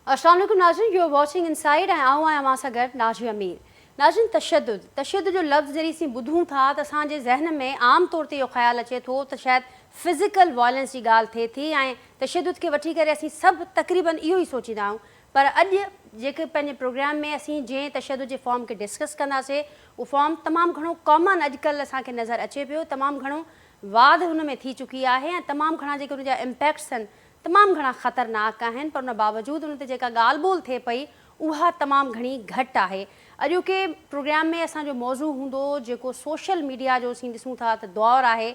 अस्सलाम वालेकुम नाज़रीन, यू आर वाचिंग इनसाइड ऐं आऊं आहियां मां सां गॾु नाज़ी अमीर। नाज़रीन, तशद्दुद जो लफ़्ज़ जॾहिं असीं ॿुधूं था त असांजे ज़हन में आम तौर ते इहो ख़्यालु अचे थो त शायदि फ़िज़िकल वायलेंस जी ॻाल्हि थिए थी ऐं तशद्दुद खे वठी करे असीं सभु तक़रीबन इहो ई सोचींदा आहियूं। पर अॼु जेके पंहिंजे प्रोग्राम में असीं जंहिं तशद्दुद जे फॉर्म खे डिस्कस कंदासीं उहो फॉर्म तमामु घणो कॉमन अॼुकल्ह असांखे नज़र अचे पियो, तमामु घणो वाध हुन में थी चुकी आहे ऐं तमामु घणा जेके हुन जा इम्पैक्ट्स आहिनि तमामु घणा ख़तरनाक आहिनि, पर उन बावजूदि हुन ते जेका ॻाल्हि ॿोल थिए पई उहा तमामु घणी घटि आहे। अॼोके प्रोग्राम में असांजो मौज़ू हूंदो जेको सोशल मीडिया जो असीं ॾिसूं था त दौरु आहे,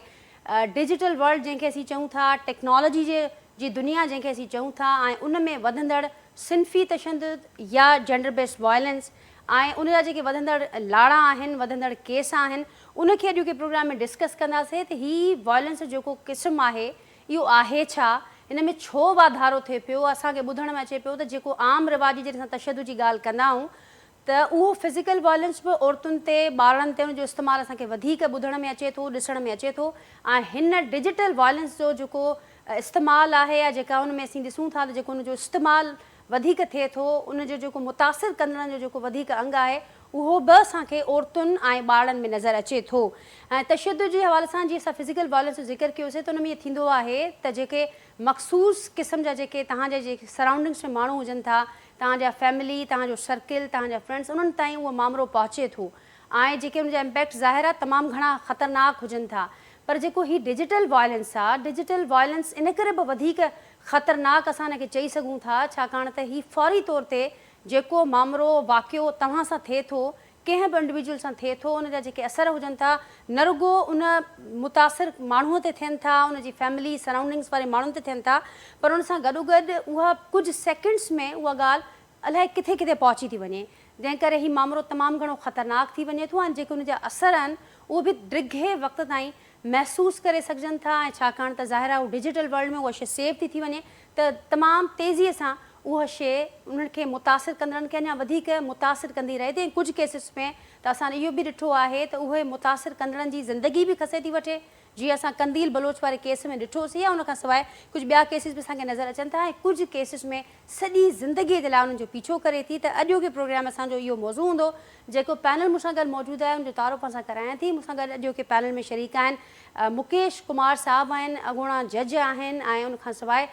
डिजिटल वर्ल्ड जंहिंखे असीं चऊं था, टेक्नोलॉजी जी दुनिया जंहिंखे असीं चऊं था, ऐं उन में वधंदड़ सिन्फ़ी तशद्दुद या जेंडर बेस्ड वायलेंस ऐं उन जा जेके वधंदड़ लाड़ा आहिनि, वधंदड़ केस आहिनि, उनखे अॼोके प्रोग्राम में डिस्कस कंदासीं त हीअ वायलेंस जेको क़िस्म आहे इहो आहे छा, इन में छो वाधारो थिए पियो। असांखे ॿुधण में अचे पियो त जेको आम रिवाजी जॾहिं असां तशद्दुद जी ॻाल्हि कंदा आहियूं त उहो फिज़िकल वायलेंस बि औरतुनि ते, ॿारनि ते उनजो इस्तेमालु असांखे वधीक ॿुधण में अचे थो, ॾिसण में अचे थो। ऐं हिन डिजिटल वायलेंस जो जेको इस्तेमालु आहे या जेका उन में असीं ॾिसूं था त जेको उनजो इस्तेमालु वधीक थिए थो, उनजो जेको मुतासिर कंदड़नि जो जेको वधीक अंग आहे उहो बि असांखे औरतुनि ऐं ॿारनि में नज़र अचे थो। ऐं तशद्दुद जे हवाले सां जीअं असां फिज़िकल वायलेंस जो ज़िक्र कयोसीं त उन में इहो थींदो आहे त जेके मख़सूस क़िस्म जा जेके तव्हांजे जेके सराउंडिंग्स में माण्हू हुजनि था, तव्हांजा फैमिली, तव्हांजो सर्किल, तव्हांजा फ्रेंड्स, उन्हनि ताईं उहो मामिलो पहुचे थो ऐं जेके उनजा इम्पैक्ट ज़ाहिर आहे तमामु घणा ख़तरनाक हुजनि था। पर जेको हीउ डिजिटल वायलेंस आहे, डिजिटल वायलेंस इन करे बि वधीक ख़तरनाक असां हिनखे चई सघूं था छाकाणि त हीउ फौरी तौर ते जेको मामिलो वाक़ियो तव्हां सां थिए थो, कंहिं बि इंडिविजुअल सां थिए थो, उन जा जेके असर हुजनि था न रुॻो उन मुतासिर माण्हूअ ते थियनि था, उनजी फैमिली सराउंडिंग्स वारे माण्हुनि ते थियनि था, पर उन सां गॾोगॾु उहा कुझु सेकेंड्स में उहा ॻाल्हि अलाए किथे किथे पहुची थी वञे, जंहिं करे हीउ मामिलो तमामु घणो ख़तरनाक थी वञे थो ऐं जेके उन जा असर आहिनि उहे बि ॾिघे वक़्त ताईं महसूसु करे सघजनि था। ऐं छाकाणि त ज़ाहिर आहे उहा डिजिटल वर्ल्ड में उहा शइ सेव थी वञे त तमामु तेज़ीअ सां उहा शइ उन्हनि खे मुतासिर कंदड़नि खे अञा वधीक मुतासिर कंदी रहे थी। ऐं कुझु केसिस में त असां इहो बि ॾिठो आहे त उहे मुतासिर कंदड़नि जी ज़िंदगी बि खसे थी वठे, जीअं असां कंदील बलोच वारे केस में ॾिठोसीं, या उनखां सवाइ कुझु ॿिया केसिस बि असांखे नज़र अचनि था ऐं कुझु केसिस में सॼी ज़िंदगीअ जे लाइ उन्हनि जो पीछो करे थी। त अॼोके प्रोग्राम असांजो इहो मौज़ू हूंदो। जेको पैनल मूंसां गॾु मौजूदु आहे उनजो तारुफ़ असां करायां थी। मूंसां गॾु अॼोके पैनल में शरीक आहिनि मुकेश कुमार साहब आहिनि, अॻूणा जज आहिनि ऐं उनखां सवाइ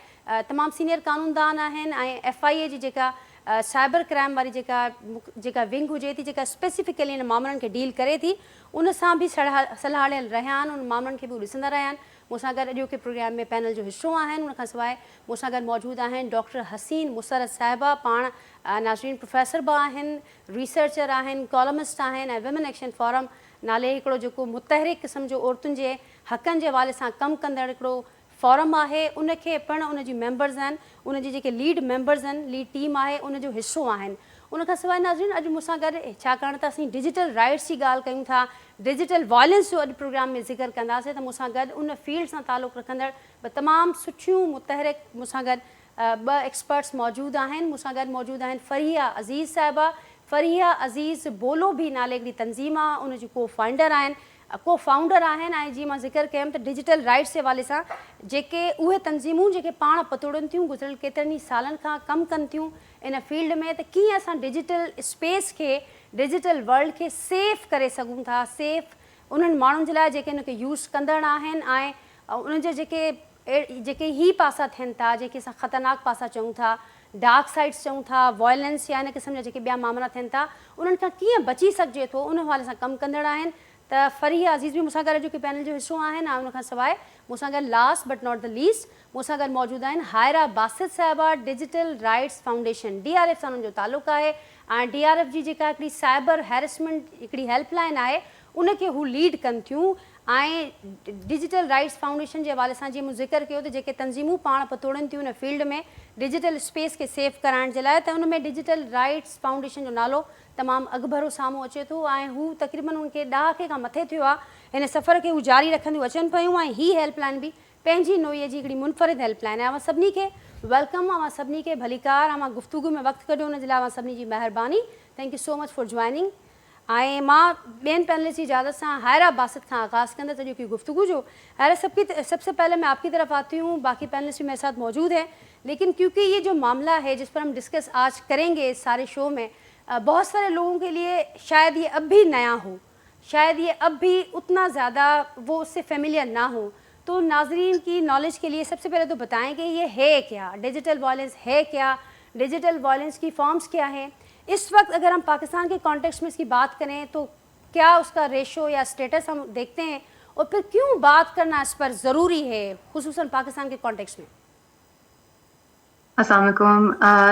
तमामु सीनियर कानूनदान आहिनि ऐं FIA जी जेका साइबर क्राइम वारी जेका विंग हुजे थी, जेका स्पेसिफिकली इन मामलनि खे डील करे थी, उन सां बि सलाहियल रहिया आहिनि, उन मामलनि खे बि ॾिसंदा रहिया आहिनि। मूंसां गॾु अॼोके प्रोग्राम में पैनल जो हिसो आहिनि। उनखां सवाइ मूंसां गॾु मौजूदु आहिनि डॉक्टर हसीन मुसरत साहिबा, पाण नाज़रीन प्रोफेसर बि आहिनि, रिसर्चर आहिनि, कॉलमिस्ट आहिनि ऐं विमेन एक्शन फोरम नाले हिकिड़ो जेको मुतहरिक क़िस्म जो औरतुनि जे हक़नि जे हवाले सां कमु कंदड़ हिकिड़ो फॉरम आहे, उनखे पिणु उनजी मेंबर्स आहिनि, उनजी जेके लीड मेंबर्स आहिनि, लीड टीम आहे, उनजो हिसो आहिनि। उनखां सवाइ नाज़रीन अॼु मूंसां गॾु छाकाणि त असीं डिजिटल राइट्स जी ॻाल्हि कयूं था, डिजिटल वायलेंस जो अॼु प्रोग्राम में ज़िक्र कंदासीं, त मूंसां गॾु उन फील्ड सां तालुक़ु रखंदड़ ॿ तमामु सुठियूं मुतहरिक मूंसां गॾु ॿ एक्सपर्ट्स मौजूदु आहिनि। मूंसां गॾु मौजूदु आहिनि फरीहा अज़ीज़ साहिबा। फरीहा अज़ीज़ बोलो बी नाले हिकिड़ी तंज़ीम आहे, उनजी को फाउंडर आहिनि ऐं जीअं मां ज़िक्र कयमि त डिजिटल राइट्स जे हवाले सां जेके उहे तंज़ीमूं जेके पाण पतोड़नि थियूं, गुज़िरियल केतिरनि ई सालनि खां कमु कनि थियूं इन फील्ड में, त कीअं असां डिजिटल स्पेस खे, डिजिटल वर्ल्ड खे सेफ करे सघूं था, सेफ उन्हनि माण्हुनि जे लाइ जेके हिनखे यूज़ कंदड़ आहिनि ऐं उन्हनि जे जेके ही पासा थियनि था, जेके असां ख़तरनाक पासा चऊं था, डार्क साइड्स चऊं था, वायलेंस या इन क़िस्म जा जेके ॿिया मामला थियनि था, उन्हनि खां कीअं बची सघिजे थो, उन हवाले सां कमु कंदड़ आहिनि। त फरीहा अज़ीज़ बि मूंसां गॾु जेके पैनल जो हिसो आहिनि ऐं उनखां सवाइ मूंसां गॾु last but not the least मूंसां गॾु मौजूदु आहिनि हायरा बासित साहिबा, डिजिटल राइट्स फाउंडेशन DRF सां उन्हनि जो तालुक़ु आहे ऐं DRF जी जेका हिकिड़ी साइबर हैरेसमेंट हिकिड़ी हेल्पलाइन आहे उनखे हू लीड कनि थियूं। ऐं डिजिटल राइट्स फाउंडेशन जे हवाले सां जीअं मूं ज़िक्र कयो त जेके तंज़ीमूं पाण पतोड़नि थियूं उन फील्ड में डिजिटल स्पेस खे सेफ कराइण जे लाइ, त उन में डिजिटल राइट्स फाउंडेशन जो नालो तमामु अॻभरो साम्हूं अचे थो ऐं हू तक़रीबन उनखे ॾहाके खां मथे थियो आहे, हिन सफ़र खे हू जारी रखंदियूं अचनि पियूं। ऐं हीअ हेल्पलाइन बि पंहिंजी नोईअ जी हिकिड़ी मुनफ़रिद हेल्पलाइन आहे। सभिनी खे वेलकम, सभिनी खे भलीकार, गुफ़्तगू में वक़्तु कढियो हुन जे लाइ सभिनी जी महिरबानी। Thank you so much for joining. ऐं मां ॿियनि पैनलिस्ट की इजाज़त से हायरा बासित का आगाज़ कंदड़ जो की गुफ्तगू जो। हायरा सबसे पहले मैं आपकी तरफ आती हूँ, बाकी पैनलिस्ट भी मेरे साथ मौजूद है। لیکن کیونکہ یہ جو معاملہ ہے جس پر ہم ڈسکس آج کریں گے اس سارے شو میں، بہت سارے لوگوں کے لیے شاید یہ اب بھی نیا ہو، شاید یہ اب بھی اتنا زیادہ وہ اس سے فیملیئر نہ ہو. تو ناظرین کی نالج کے لیے سب سے پہلے تو بتائیں کہ یہ ہے کیا، ڈیجیٹل وائلنس ہے کیا، ڈیجیٹل وائلنس کی فارمز کیا ہیں. اس وقت اگر ہم پاکستان کے کانٹیکسٹ میں اس کی بات کریں تو کیا اس کا ریشو یا اسٹیٹس ہم دیکھتے ہیں، اور پھر کیوں بات کرنا اس پر ضروری ہے خصوصاً پاکستان کے کانٹیکسٹ میں؟ السلام علیکم.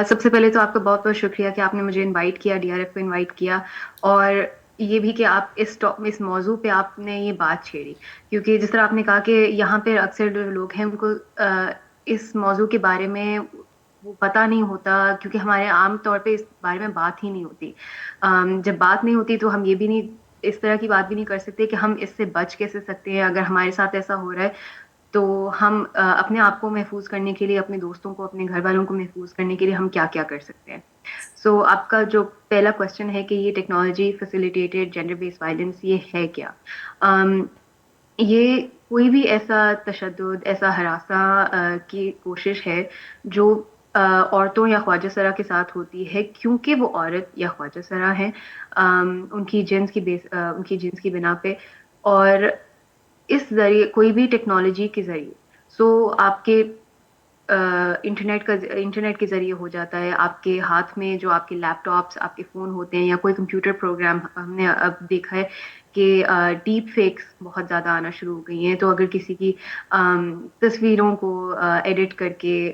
سب سے پہلے تو آپ کا بہت بہت شکریہ کہ آپ نے مجھے انوائٹ کیا، ڈی آر ایف کو انوائٹ کیا، اور یہ بھی کہ آپ اس موضوع پہ آپ نے یہ بات چھیڑی، کیونکہ جس طرح آپ نے کہا کہ یہاں پہ اکثر جو لوگ ہیں ان کو اس موضوع کے بارے میں وہ پتہ نہیں ہوتا، کیونکہ ہمارے عام طور پہ اس بارے میں بات ہی نہیں ہوتی. جب بات نہیں ہوتی تو ہم یہ بھی نہیں، اس طرح کی بات بھی نہیں کر سکتے کہ ہم اس سے بچ کیسے سکتے ہیں. اگر ہمارے ساتھ ایسا ہو رہا ہے تو ہم اپنے آپ کو محفوظ کرنے کے لیے، اپنے دوستوں کو، اپنے گھر والوں کو محفوظ کرنے کے لیے ہم کیا کیا کر سکتے ہیں. سو آپ کا جو پہلا کوشچن ہے کہ یہ technology facilitated gender base violence یہ ہے کیا، یہ کوئی بھی ایسا تشدد، ایسا ہراساں کی کوشش ہے جو عورتوں یا خواجہ سرا کے ساتھ ہوتی ہے کیونکہ وہ عورت یا خواجہ سرا ہیں، ان کی جنس کی بنا پہ. اور اس ذریعے کوئی بھی ٹیکنالوجی کے ذریعے، سو آپ کے انٹرنیٹ کے ذریعے ہو جاتا ہے، آپ کے ہاتھ میں جو آپ کے لیپ ٹاپس، آپ کے فون ہوتے ہیں، یا کوئی کمپیوٹر پروگرام. ہم نے اب دیکھا ہے کہ ڈیپ فیکس بہت زیادہ آنا شروع ہو گئی ہیں، تو اگر کسی کی تصویروں کو ایڈٹ کر کے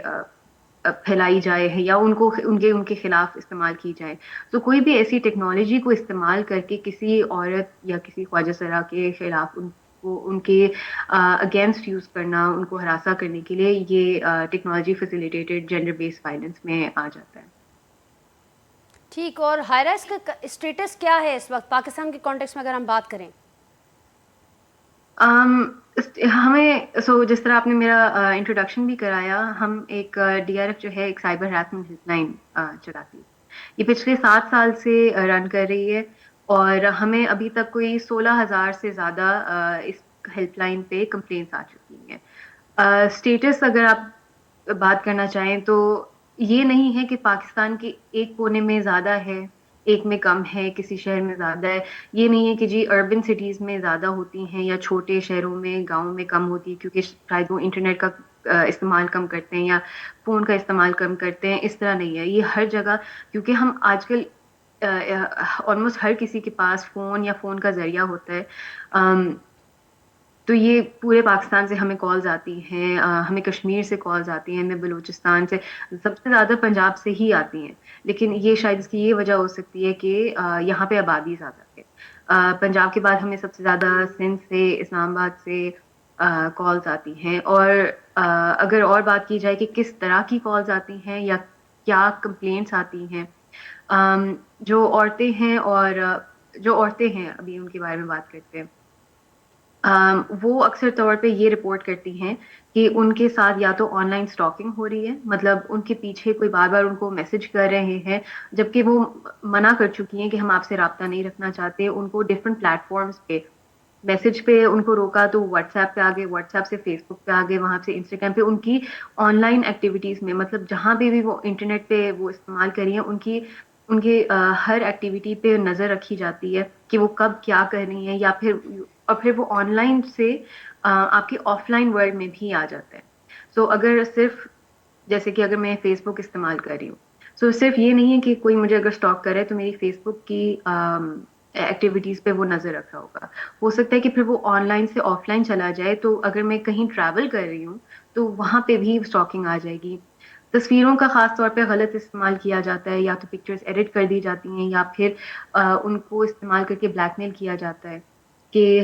پھیلائی جائے یا ان کے خلاف استعمال کی جائے، تو کوئی بھی ایسی ٹیکنالوجی کو استعمال کر کے کسی عورت یا کسی خواجہ سرا کے خلاف ان کے اگینسٹ یوز کرنا، ان کو ہراساں کرنے کے لیے، یہ technology facilitated gender base violence میں آ جاتا ہے. ٹھیک، اور ہائرائس کا اسٹیٹس کیا ہے اس وقت پاکستان کے کانٹیکسٹ میں اگر ہم بات کریں؟ ہمیں جس طرح آپ نے میرا انٹروڈکشن بھی کرایا، ہم ایک ڈی آر ایف جو ہے ایک سائبر ہراسمنٹ ہیلپ لائن چلاتی ہے. یہ پچھلے 7 سال سے رن کر رہی ہے، اور ہمیں ابھی تک کوئی 16,000 سے زیادہ اس ہیلپ لائن پہ کمپلینٹس آ چکی ہیں. اسٹیٹس اگر آپ بات کرنا چاہیں تو یہ نہیں ہے کہ پاکستان کے ایک کونے میں زیادہ ہے، ایک میں کم ہے، کسی شہر میں زیادہ ہے. یہ نہیں ہے کہ جی اربن سٹیز میں زیادہ ہوتی ہیں یا چھوٹے شہروں میں، گاؤں میں کم ہوتی ہے کیونکہ شاید وہ انٹرنیٹ کا استعمال کم کرتے ہیں یا فون کا استعمال کم کرتے ہیں. اس طرح نہیں ہے، یہ ہر جگہ، کیونکہ ہم آج کل آلموسٹ ہر کسی کے پاس فون یا فون کا ذریعہ ہوتا ہے. تو یہ پورے پاکستان سے ہمیں کالز آتی ہیں، ہمیں کشمیر سے کالز آتی ہیں، ہمیں بلوچستان سے، سب سے زیادہ پنجاب سے ہی آتی ہیں. لیکن یہ شاید اس کی یہ وجہ ہو سکتی ہے کہ یہاں پہ آبادی زیادہ ہے. پنجاب کے بعد ہمیں سب سے زیادہ سندھ سے، اسلام آباد سے کالز آتی ہیں. اور اگر اور بات کی جائے کہ کس طرح کی کالز آتی ہیں یا کیا کمپلینٹس آتی ہیں، جو عورتیں ہیں ابھی ان کے بارے میں بات کرتے ہیں. وہ اکثر طور پہ یہ رپورٹ کرتی ہیں کہ ان کے ساتھ یا تو آن لائن اسٹاکنگ ہو رہی ہے، مطلب ان کے پیچھے کوئی بار بار ان کو میسج کر رہے ہیں، جبکہ وہ منع کر چکی ہیں کہ ہم آپ سے رابطہ نہیں رکھنا چاہتے. ان کو ڈفرینٹ پلیٹ فارمس پہ میسج پہ ان کو روکا تو واٹس ایپ پہ آگے، واٹس ایپ سے فیس بک پہ آگے، وہاں سے انسٹاگرام پہ. ان کی آن لائن ایکٹیویٹیز میں، مطلب جہاں پہ بھی وہ انٹرنیٹ پہ وہ استعمال کر رہی ہیں، ان کے ہر ایکٹیویٹی پہ نظر رکھی جاتی ہے کہ وہ کب کیا کر رہی ہیں، یا پھر وہ آن لائن سے آپ کے آف لائن ورلڈ میں بھی آ جاتا ہے. سو اگر صرف جیسے کہ اگر میں فیس بک استعمال کر رہی ہوں، سو صرف یہ نہیں ہے کہ کوئی مجھے اگر اسٹاک کرے تو میری فیس بک کی ایکٹیویٹیز پہ وہ نظر رکھ رہا ہوگا. ہو سکتا ہے کہ پھر وہ آن لائن سے آف لائن چلا جائے، تو اگر میں کہیں ٹریول کر رہی ہوں تو وہاں پہ بھی اسٹاکنگ آ جائے گی. تصویروں کا خاص طور پہ غلط استعمال کیا جاتا ہے، یا تو پکچرز ایڈٹ کر دی جاتی ہیں، یا پھر ان کو استعمال کر کے بلیک میل کیا جاتا ہے کہ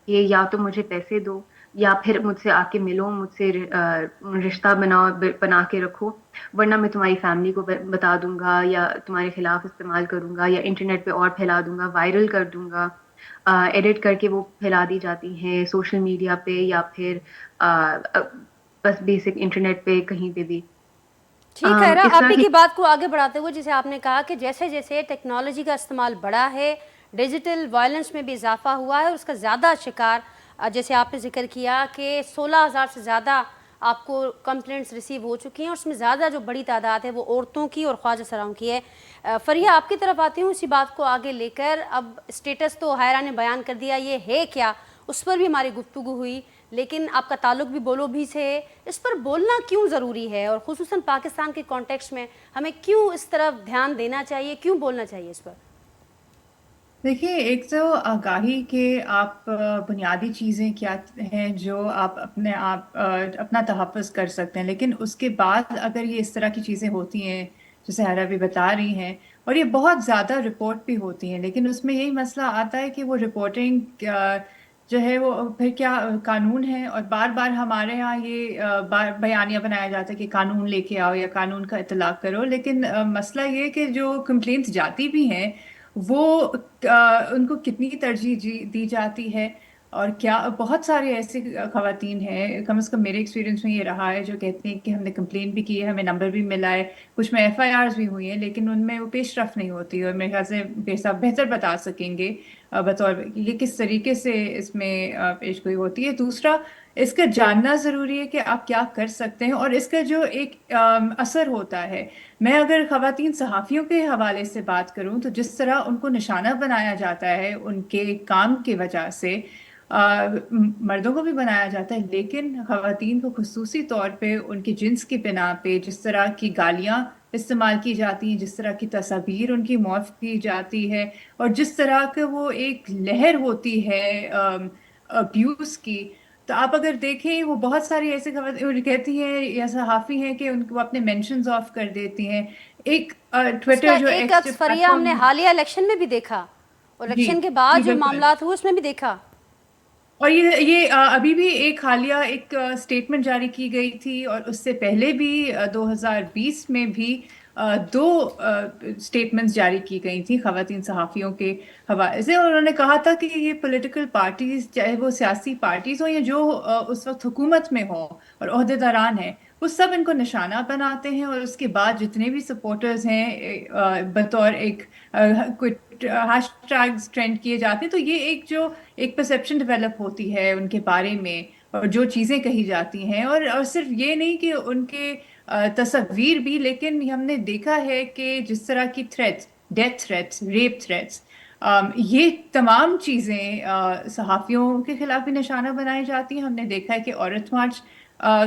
یہ یا تو مجھے پیسے دو، یا پھر مجھ سے آ کے ملو، مجھ سے رشتہ بنا کے رکھو، ورنہ میں تمہاری فیملی کو بتا دوں گا، یا تمہارے خلاف استعمال کروں گا، یا انٹرنیٹ پہ اور پھیلا دوں گا، وائرل کر دوں گا. ایڈٹ کر کے وہ پھیلا دی جاتی ہیں سوشل میڈیا پہ، یا پھر بس بیسک انٹرنیٹ پہ کہیں پہ بھی. ٹھیک ہے، اس آپ طرح ہی کی کی بات کو آگے بڑھاتے ہوئے جسے آپ نے کہا کہ جیسے جیسے ٹیکنالوجی کا استعمال بڑھا ہے، ڈیجیٹل وائلنس میں بھی اضافہ ہوا ہے، اور اس کا زیادہ شکار جیسے آپ نے ذکر کیا کہ 16,000 سے زیادہ آپ کو کمپلینٹس ریسیو ہو چکی ہیں اور اس میں زیادہ جو بڑی تعداد ہے وہ عورتوں کی اور خواجہ سراؤں کی ہے. فریہ آپ کی طرف آتی ہوں اسی بات کو آگے لے کر. اب اسٹیٹس تو حائرہ نے بیان کر دیا, یہ ہے کیا اس پر بھی ہماری گفتگو ہوئی, لیکن آپ کا تعلق بھی بولو بھی سے ہے, اس پر بولنا کیوں ضروری ہے اور خصوصاً پاکستان کے کانٹیکسٹ میں ہمیں کیوں اس طرف دھیان دینا چاہیے, کیوں بولنا چاہیے اس پر؟ دیکھیے، ایک تو آگاہی کہ آپ بنیادی چیزیں کیا ہیں جو آپ اپنا تحفظ کر سکتے ہیں، لیکن اس کے بعد اگر یہ اس طرح کی چیزیں ہوتی ہیں جیسے حائرہ بھی بتا رہی ہیں، اور یہ بہت زیادہ رپورٹ بھی ہوتی ہیں، لیکن اس میں یہی مسئلہ آتا ہے کہ وہ رپورٹنگ جو ہے وہ پھر کیا قانون ہے، اور بار بار ہمارے ہاں یہ بیانیہ بنایا جاتا ہے کہ قانون لے کے آؤ یا قانون کا اطلاق کرو، لیکن مسئلہ یہ کہ جو کمپلینٹس جاتی بھی ہیں وہ ان کو کتنی ترجیح دی جاتی ہے، اور کیا بہت سارے ایسے خواتین ہیں، کم از کم میرے ایکسپیرینس میں یہ رہا ہے، جو کہتے ہیں کہ ہم نے کمپلین بھی کی ہے، ہمیں نمبر بھی ملا ہے، کچھ میں ایف آئی آرز بھی ہوئی ہیں، لیکن ان میں وہ پیش رفت نہیں ہوتی، اور میرے خیال سے بے صاحب بہتر بتا سکیں گے بطور یہ کس طریقے سے اس میں پیش گوئی ہوتی ہے. دوسرا، اس کا جاننا ضروری ہے کہ آپ کیا کر سکتے ہیں، اور اس کا جو ایک اثر ہوتا ہے. میں اگر خواتین صحافیوں کے حوالے سے بات کروں تو جس طرح ان کو نشانہ بنایا جاتا ہے ان کے کام کی وجہ سے، مردوں کو بھی بنایا جاتا ہے، لیکن خواتین کو خصوصی طور پہ ان کی جنس کی بنا پہ جس طرح کی گالیاں استعمال کی جاتی ہیں، جس طرح کی تصاویر ان کی موف کی جاتی ہے، اور جس طرح کہ وہ ایک لہر ہوتی ہے ابیوز کی. تو آپ اگر دیکھیں وہ بہت ساری ایسے خبر کہتی ہیں یا صحافی ہیں کہ ان کو اپنے مینشنز آف کر دیتی ہیں. ایک اس کا ٹویٹر جو ایک ایکس جو عکس پلیٹ فریہ ہم نے فارم. حالیہ الیکشن میں بھی دیکھا, اور جی الیکشن کے جی بعد جو بالکل. معاملات ہوئے اس میں بھی دیکھا. اور یہ ابھی بھی ایک حالیہ ایک سٹیٹمنٹ جاری کی گئی تھی، اور اس سے پہلے بھی 2020 میں بھی دو سٹیٹمنٹس جاری کی گئی تھیں خواتین صحافیوں کے حوالے سے، اور انہوں نے کہا تھا کہ یہ پولیٹیکل پارٹیز، چاہے وہ سیاسی پارٹیز ہوں یا جو اس وقت حکومت میں ہوں اور عہدیداران ہیں، وہ سب ان کو نشانہ بناتے ہیں، اور اس کے بعد جتنے بھی سپورٹرز ہیں بطور ایک کچھ ہیش ٹیگز ٹرینڈ کیے جاتے ہیں، تو یہ ایک پرسیپشن ڈیولپ ہوتی ہے ان کے بارے میں، اور جو چیزیں کہی جاتی ہیں، اور صرف یہ نہیں کہ ان کے تصویر بھی، لیکن ہم نے دیکھا ہے کہ جس طرح کی threats, death threats, rape threats, یہ تمام چیزیں صحافیوں کے خلاف بھی نشانہ بنائی جاتی ہیں. ہم نے دیکھا ہے کہ عورت مارچ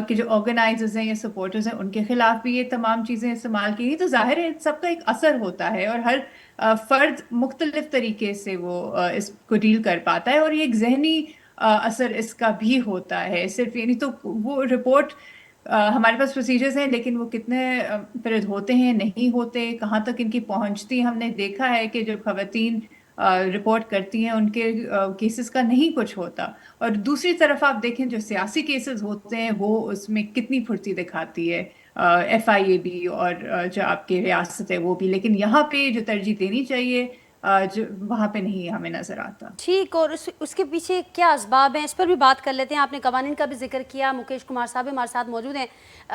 کے جو آرگنائزرز ہیں یا سپورٹرز ہیں ان کے خلاف بھی یہ تمام چیزیں استعمال کی گئی. تو ظاہر ہے سب کا ایک اثر ہوتا ہے، اور ہر فرد مختلف طریقے سے وہ اس کو ڈیل کر پاتا ہے، اور یہ ایک ذہنی اثر اس کا بھی ہوتا ہے. صرف یہ نہیں تو وہ رپورٹ ہمارے پاس پروسیجرز ہیں، لیکن وہ کتنے فرد ہوتے ہیں، نہیں ہوتے، کہاں تک ان کی پہنچتی. ہم نے دیکھا ہے کہ جب خواتین رپورٹ کرتی ہیں ان کے کیسز کا نہیں کچھ ہوتا، اور دوسری طرف آپ دیکھیں جو سیاسی کیسز ہوتے ہیں وہ اس میں کتنی پھرتی دکھاتی ہے ایف آئی اے بھی، اور جو آپ کی ریاست ہے وہ بھی. لیکن یہاں پہ جو ترجیح دینی چاہیے جو وہاں پہ نہیں ہمیں نظر آتا. ٹھیک, اور اس کے پیچھے کیا اسباب ہیں اس پر بھی بات کر لیتے ہیں. آپ نے قوانین کا بھی ذکر کیا, مکیش کمار صاحب ہمارے ساتھ موجود ہیں.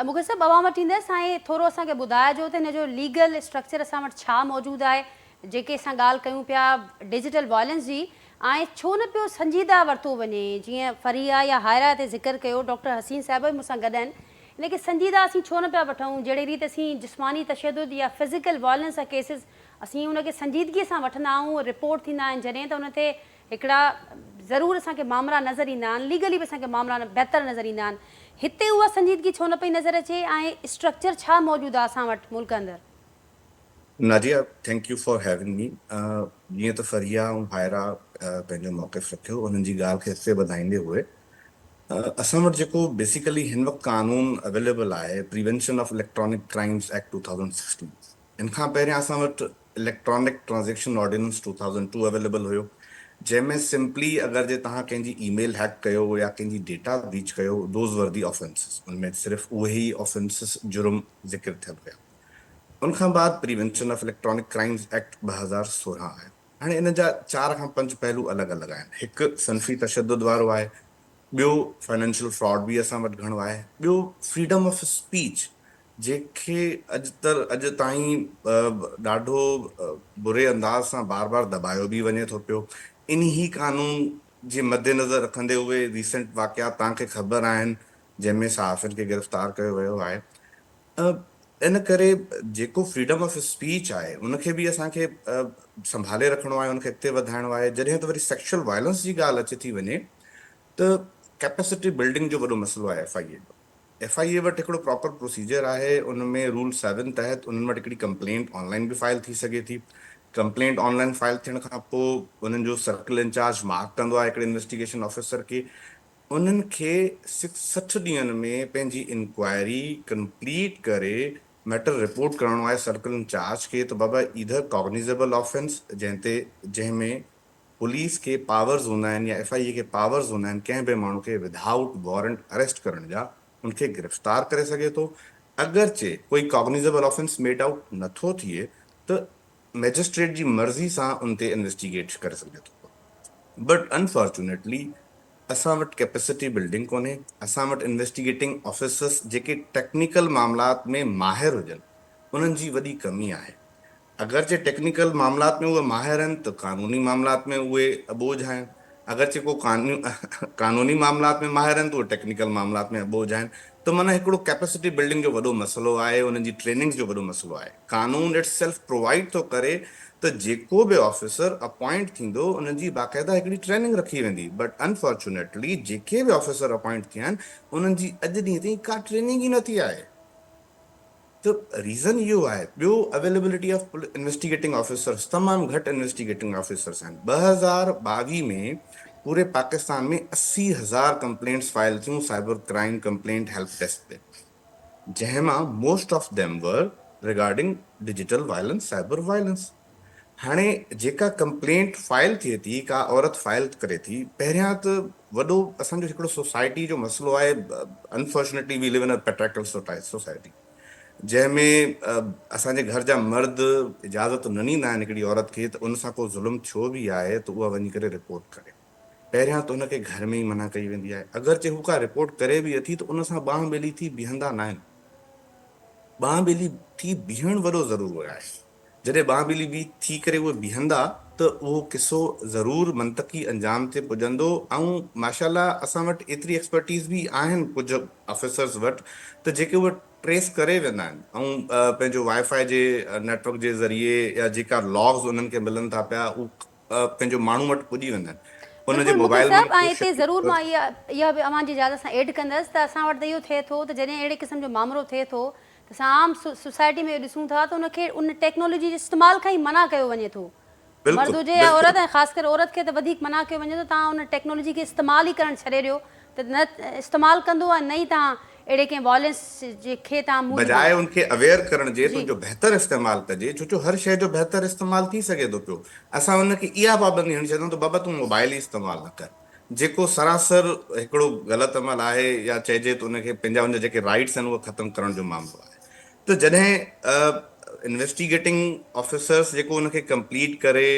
مکیش صاحب, عوام وٹھیندے سائیں تھوڑو اساں کے ॿुधाए जो त हिन जो लीगल स्ट्रक्चर असां वटि छा मौजूदु आहे, जेके असां ॻाल्हि कयूं पिया डिजिटल वायलेंस जी, ऐं छो न पियो संजीदा वरितो वञे. जीअं फरिया या हायरा ते ज़िक्र कयो, डॉक्टर हसीन साहिब बि मूंसां गॾु आहिनि, लेकिन संजीदा असीं छो न पिया वठूं. जहिड़ी रीति असीं जिस्मानी तशदुद या फिज़िकल वायलेंस जा केसिस असीं उनखे संजीदगीअ सां वठंदा आहियूं, रिपोर्ट थींदा आहिनि जॾहिं त उन ते हिकिड़ा ज़रूरु असांखे मामला नज़र ईंदा आहिनि, लीगली बि असांखे मामला बहितर नज़र ईंदा आहिनि. हिते उहा संजीदगी छो न पई नज़र अचे, ऐं स्ट्रक्चर छा मौजूदु आहे असां वटि मुल्क अंदरि? Nadia, thank U for having me. जीअं त फरिया ऐं हायरा पंहिंजो मौक़िफ़ रखियो, उन्हनि जी ॻाल्हि खे हिसे वधाईंदे हुए असां वटि जेको बेसिकली हिन वक़्तु कानून अवेलेबल आहे, prevention of electronic crimes act 2016, इन खां पहिरियां असां वटि इलेक्ट्रॉनिक ट्रांज़ैक्शन ऑर्डिनेंस 2002 अवेलेबल हुयो, जंहिंमें सिंपली अगरि जे तव्हां कंहिंजी ईमेल हैक कयो या कंहिंजी डेटा ब्रीच कयो, दोज़ वर दी ऑफेंसिस, उनमें सिर्फ़ु उहे ई ऑफेंसिस जुर्म ज़िक्र थियल हुया. उनखां बाद prevention of electronic crimes act 2016 आहे. हाणे इन जा 4 खां 5 पहलू अलॻि अलॻि आहिनि. हिकु सनफ़ी तशदुद वारो आहे, ॿियो फाइनेंशियल फ्रॉड बि असां वटि घणो आहे, ॿियो फ्रीडम ऑफ स्पीच, जंहिंखे अॼु ताईं ॾाढो बुरे अंदाज़ सां बार बार दॿायो बि वञे थो पियो. इन ई कानून जे मद्देनज़र रखंदे हुए रीसेंट वाक़िया तव्हांखे ख़बर आहिनि जंहिंमें सहाफ़ियुनि खे गिरफ़्तार कयो वियो आहे। इन करे जेको फ्रीडम ऑफ स्पीच आहे उनखे बि असांखे संभाले रखिणो आहे, उनखे अॻिते वधाइणो आहे। जॾहिं त वरी सेक्शुअल वायलेंस जी ॻाल्हि अचे थी वञे त कैपेसिटी बिल्डिंग जो वॾो मसइलो आहे FIA जो। FIA वटि हिकिड़ो प्रॉपर प्रोसीजर आहे, उनमें रूल 7 तहत उन्हनि वटि हिकिड़ी कंप्लेंट ऑनलाइन बि फाइल थी सघे थी। कंप्लेंट ऑनलाइन फाइल थियण खां पोइ उन्हनि जो सर्किल इंचार्ज मार्क कंदो आहे हिकिड़े इन्वेस्टिगेशन ऑफिसर खे। उन्हनि खे 60 ॾींहंनि में पंहिंजी इंक्वायरी कंप्लीट करे मैटर रिपोर्ट करणो आहे सर्किल इंचार्ज खे। त बाबा इधर कॉग्निजेबल ऑफेंस जंहिंमें पुलिस के पावर्स हूंदा आहिनि या FIA के पावर्स हूंदा आहिनि कंहिं बि माण्हू खे विदाउट वारंट अरेस्ट करण जा, उनखे गिरफ़्तार करे सघे थो। अगरचे कोई कॉग्निजेबल ऑफेंस मेड आउट नथो थिए त मैजिस्ट्रेट जी मर्ज़ी सां उन ते इन्वेस्टिगेट करे सघे थो। बट अनफॉर्चुनेटली असां वटि कैपेसिटी बिल्डिंग कोन्हे। असां वटि इन्वेस्टिगेटिंग ऑफिसर्स जेके टेक्निकल मामलात में माहिर हुजनि उन्हनि जी वॾी कमी आहे। अगरचे टेक्निकल मामलात में उहे माहिर आहिनि त कानूनी मामलात में उहे अबोझ आहिनि। अगरचे को कानूनी मामलात में माहिर आहिनि त उहे टेक्निकल मामलात में अबोझ आहिनि। त माना हिकिड़ो कैपेसिटी बिल्डिंग जो वॾो मसइलो आहे, उन्हनि जी ट्रेनिंग जो वॾो मसइलो आहे। कानून इट सेल्फ प्रोवाइड थो करे त जेको बि ऑफिसर अपॉइंट थींदो उन्हनि जी बाक़ाइदा हिकिड़ी ट्रेनिंग रखी वेंदी। बट अनफॉर्चुनेटली जेके बि ऑफिसर अपॉइंट थिया आहिनि उन्हनि जी अॼु ॾींहं ताईं का ट्रेनिंग ई नथी आहे। तो रीज़न इहो आहे। ॿियो अवेलेबिलिटी ऑफ इन्वेस्टिगेटिंग ऑफिसर्स, तमामु घटि इन्वेस्टिगेटिंग ऑफिसर्स आहिनि। 2022 में पूरे पाकिस्तान में 80,000 कंप्लेंट्स फाइल थियूं cyber crime complaint help desk ते, जंहिंमां most of them were regarding digital violence, cyber violence. हाणे जेका कंप्लेंट फाइल थिए थी, का औरत फाइल करे थी, पहिरियां त वॾो असांजो हिकिड़ो सोसाइटी जो मसइलो आहे। Unfortunately V live in a patriarchal society जंहिंमें असांजे घर जा मर्द इजाज़त न ॾींदा आहिनि हिकिड़ी औरत खे त उन सां को ज़ुल्म थियो बि आहे त उहा वञी करे रिपोर्ट करे। पहिरियां त उनखे घर में ई मना कई वेंदी आहे। अगरचे हू का रिपोर्ट करे बि अथी त उन सां ॿांह ॿेली थी बीहंदा न आहिनि। ॿांह ॿेली थी बीहण वॾो ज़रूरी आहे। जॾहिं ॿांह ॿेली बि थी करे उहे बीहंदा त उहो किसो ज़रूर मंतकी अंजाम ते पुॼंदो। ऐं माशाल्लाह असां वटि एतिरी एक्सपर्टीज़ बि आहिनि कुझु ऑफिसर्स वटि त जेके उहे ट्रेस करे वेंदा आहिनि ऐं पंहिंजो वाईफाई जे नेटवर्क जे ज़रिए या जेका लॉग्स उन्हनि खे मिलनि था पिया उहे पंहिंजो माण्हू वटि पुॼी वेंदा आहिनि। उनजे बिल्कुलु मुक़िल मोबाइल साहब, मां ऐं हिते ज़रूरु मां इहा बि अव्हांजी इजाज़त सां एड कंदसि त असां वटि त इहो थिए थो त जॾहिं अहिड़े क़िस्म जो मामिलो थिए थो त असां आम सोसाइटी में ॾिसूं था त उनखे उन टेक्नोलॉजी जे इस्तेमालु खां ई मना कयो वञे थो। मर्द बिल्कुलु हुजे या औरत, बिल्कुलु ऐं ख़ासि करे औरत खे त वधीक मना कयो वञे थो। तव्हां उन टेक्नोलॉजी खे इस्तेमालु ई करणु छॾे ॾियो त न इस्तेमालु कंदो आहे, न ई तव्हां अहिड़े कंहिं वॉयलेंस खे तव्हां मुंहुं ॾींदो। बजाए उनखे अवेयर करण जे जी तुंहिंजो बहितर इस्तेमालु कजे, छो हर शइ जो बहितर इस्तेमालु थी सघे थो पियो। असां उनखे इहा पाबंदी हणी छॾूं त बाबा तूं मोबाइल ई इस्तेमालु न कर, जेको सरासर हिकिड़ो ग़लति अमल आहे। या चइजे त उनखे पंहिंजा उन जेके राइट्स आहिनि उहे ख़तमु करण जो मामलो आहे। त जॾहिं इन्वेस्टिगेटिंग ऑफिसर्स जेको उनखे कंप्लीट करे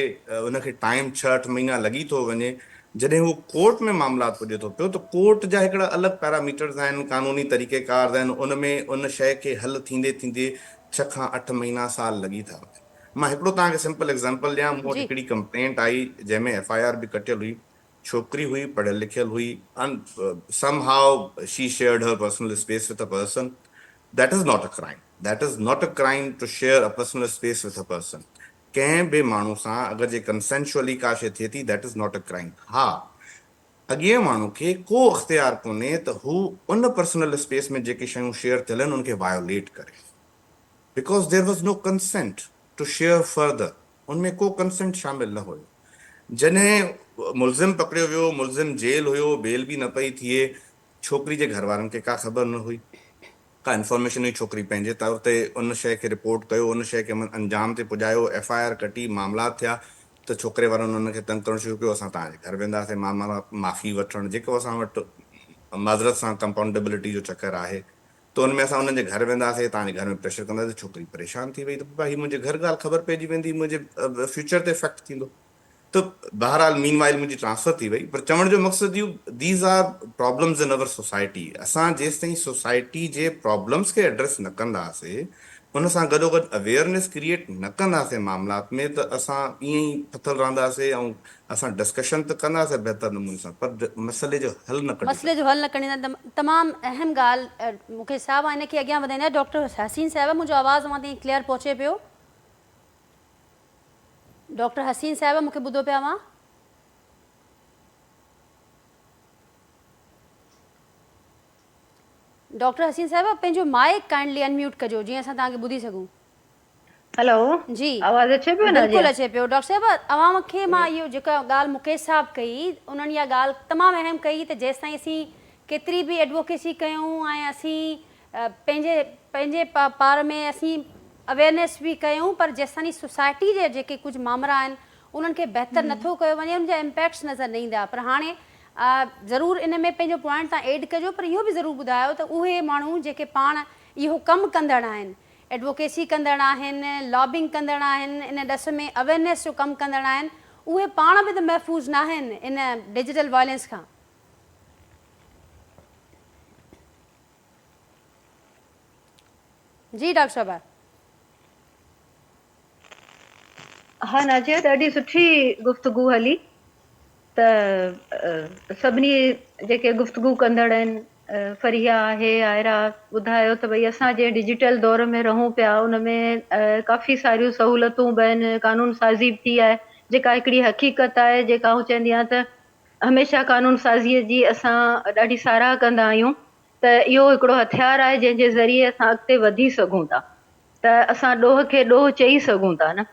उनखे टाइम 6-8 महीना लॻी थो वञे, जॾहिं उहो कोर्ट में मामलात पुॼे थो पियो त कोर्ट जा हिकिड़ा अलॻि पैरामीटर्स आहिनि, कानूनी तरीक़ेकार आहिनि। उन में उन शइ खे हल थींदे थींदे 6 खां 8 महीना साल लॻी था वञनि। मां हिकिड़ो तव्हांखे सिंपल एग्ज़ाम्पल ॾियां। मूं वटि जी हिकिड़ी कंप्लेंट आई जंहिंमें FIR बि कटियल हुई। छोकिरी हुई, पढ़ियल लिखियल हुई। somehow she shared her personal space with a person. That is not a crime. That is not a crime to share a personal space with a person. कंहिं बि माण्हू सां अगरि जे कंसेंशुअली का शइ थिए थी, that is not a crime. हा, अॻे माण्हू खे को अख़्तियार कोन्हे त हू उन पर्सनल स्पेस में जेके शयूं शेयर थियल आहिनि उनखे वायोलेट करे, because there was no consent to share further. उनमें को कंसेंट शामिल न हुयो। जॾहिं मुलज़िम पकड़ियो वियो, मुलज़िम जेल हुयो, बेल बि न पई थिए, छोकिरी जे घर वारनि खे का ख़बर न हुई, का इंफॉर्मेशन हुई। छोकिरी पंहिंजे तौर ते उन शइ खे रिपोर्ट कयो, उन शइ खे अंजाम ते पुॼायो, FIR कटी, मामला थिया त छोकिरे वारनि उनखे तंग करणु शुरू कयो। असां तव्हांजे घर वेंदासीं माफ़ी वठणु, जेको असां वटि माज़रत सां कंपाउंडेबिलिटी जो चकर आहे। त उनमें असां उन्हनि जे घर वेंदासीं, तव्हांजे घर में प्रेशर कंदासीं। छोकिरी परेशान थी वई त भाई मुंहिंजे घर ॻाल्हि ख़बर पइजी वेंदी, मुंहिंजे फ्यूचर ते इफेक्ट थींदो। तो बहरहाल मीनवाइल मुंहिंजी ट्रांसफर थी वई। पर चवण जो मक़सदु इहो, these R problems in our society. असां जेसि ताईं सोसाइटी जे प्रॉब्लम्स खे एड्रेस न कंदासीं उन सां गॾोगॾु अवेयरनेस क्रिएट न कंदासीं मामलात में त असां ईअं ई फथल रहंदासीं ऐं असां डिस्कशन त कंदासीं बहितर नमूने सां पर मसइले जो हल न कढी मसइले जो हल न कढींदा तमामु अहम ॻाल्हि मूंखे साहिबु आहे इनखे अॻियां वधाईंदा डॉक्टर हसीन साहिबा मुंहिंजो आवाज़ु तव्हां ताईं क्लियर पहुचे पियो डॉक्टर हसीन साहिबा मूंखे ॿुधो पिया मां डॉक्टर हसीन साहिबा पंहिंजो माइक काइंडली अनम्यूट कजो जीअं असां तव्हांखे ॿुधी सघूं हेलो जी आवाज़ अचे पियो न बिल्कुलु अचे पियो डॉक्टर साहिबा अवाम खे मां इहो जेका ॻाल्हि मुकेश साहिबु कई उन्हनि इहा ॻाल्हि तमामु अहम कई त जेसि ताईं असीं केतिरी बि एडवोकेसी कयूं ऐं असीं पंहिंजे पंहिंजे पार में असीं अवेयरनेस बि कयूं पर जेसि ताईं सोसाइटी जे जेके कुझु मामला आहिनि उन्हनि खे बहितर नथो कयो वञे उनजा इम्पैक्ट्स नज़र न ईंदा पर हाणे ज़रूरु इन में पंहिंजो पॉइंट तव्हां एड कजो पर इहो बि ज़रूरु ॿुधायो त उहे माण्हू जेके पाण इहो कमु कंदड़ आहिनि एडवोकेसी कंदड़ आहिनि लॉबिंग कंदड़ आहिनि इन ॾस में अवेयरनेस जो कमु कंदड़ आहिनि उहे पाण बि त महफ़ूज़ न आहिनि इन डिजिटल वायलेंस खां जी डॉक्टर साहिबा हा नाजिया ॾाढी सुठी गुफ़्तगू हली त सभिनी जेके गुफ़्तगू कंदड़ आहिनि फरिया आहे आयरा ॿुधायो त भई असां जे डिजिटल दौर में रहूं पिया उन में काफ़ी सारियूं सहूलतूं बि आहिनि कानून साज़ी बि थी आहे जेका हिकिड़ी हक़ीक़त आहे जेका आउं चवंदी आहियां त हमेशह कानून साज़ीअ जी असां ॾाढी साराह कंदा आहियूं त इहो हिकिड़ो हथियार आहे जंहिंजे ज़रिए असां अॻिते वधी सघूं था त असां ॾोह खे ॾोह चई सघूं था न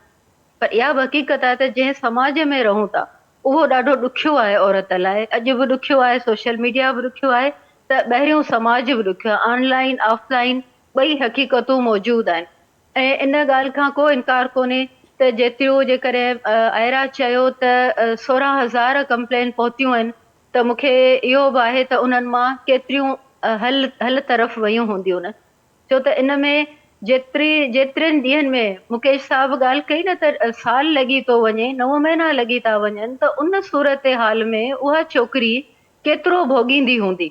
पर इहा बि हक़ीक़त आहे त जंहिं समाज में रहूं था उहो ॾाढो ॾुखियो आहे औरत लाइ अॼु बि ॾुखियो आहे सोशल मीडिया बि ॾुखियो आहे त ॿाहिरियों समाज बि ॾुखियो आहे ऑनलाइन ऑफलाइन ॿई हक़ीक़तूं मौजूदु आहिनि ऐं इन ॻाल्हि खां को इनकार कोन्हे त जेतिरो जेकॾहिं आयरा चयो त 16,000 कंप्लेन पहुतियूं आहिनि त मूंखे इहो बि आहे त उन्हनि मां केतिरियूं हल तरफ़ वयूं हूंदियूं न छो त इन में जेतिरनि ॾींहंनि में मुकेश साहिबु ॻाल्हि कई न त साल लॻी थो वञे 9 महीना लॻी था वञनि त उन सूरत हाल में उहा छोकिरी केतिरो भोॻींदी हूंदी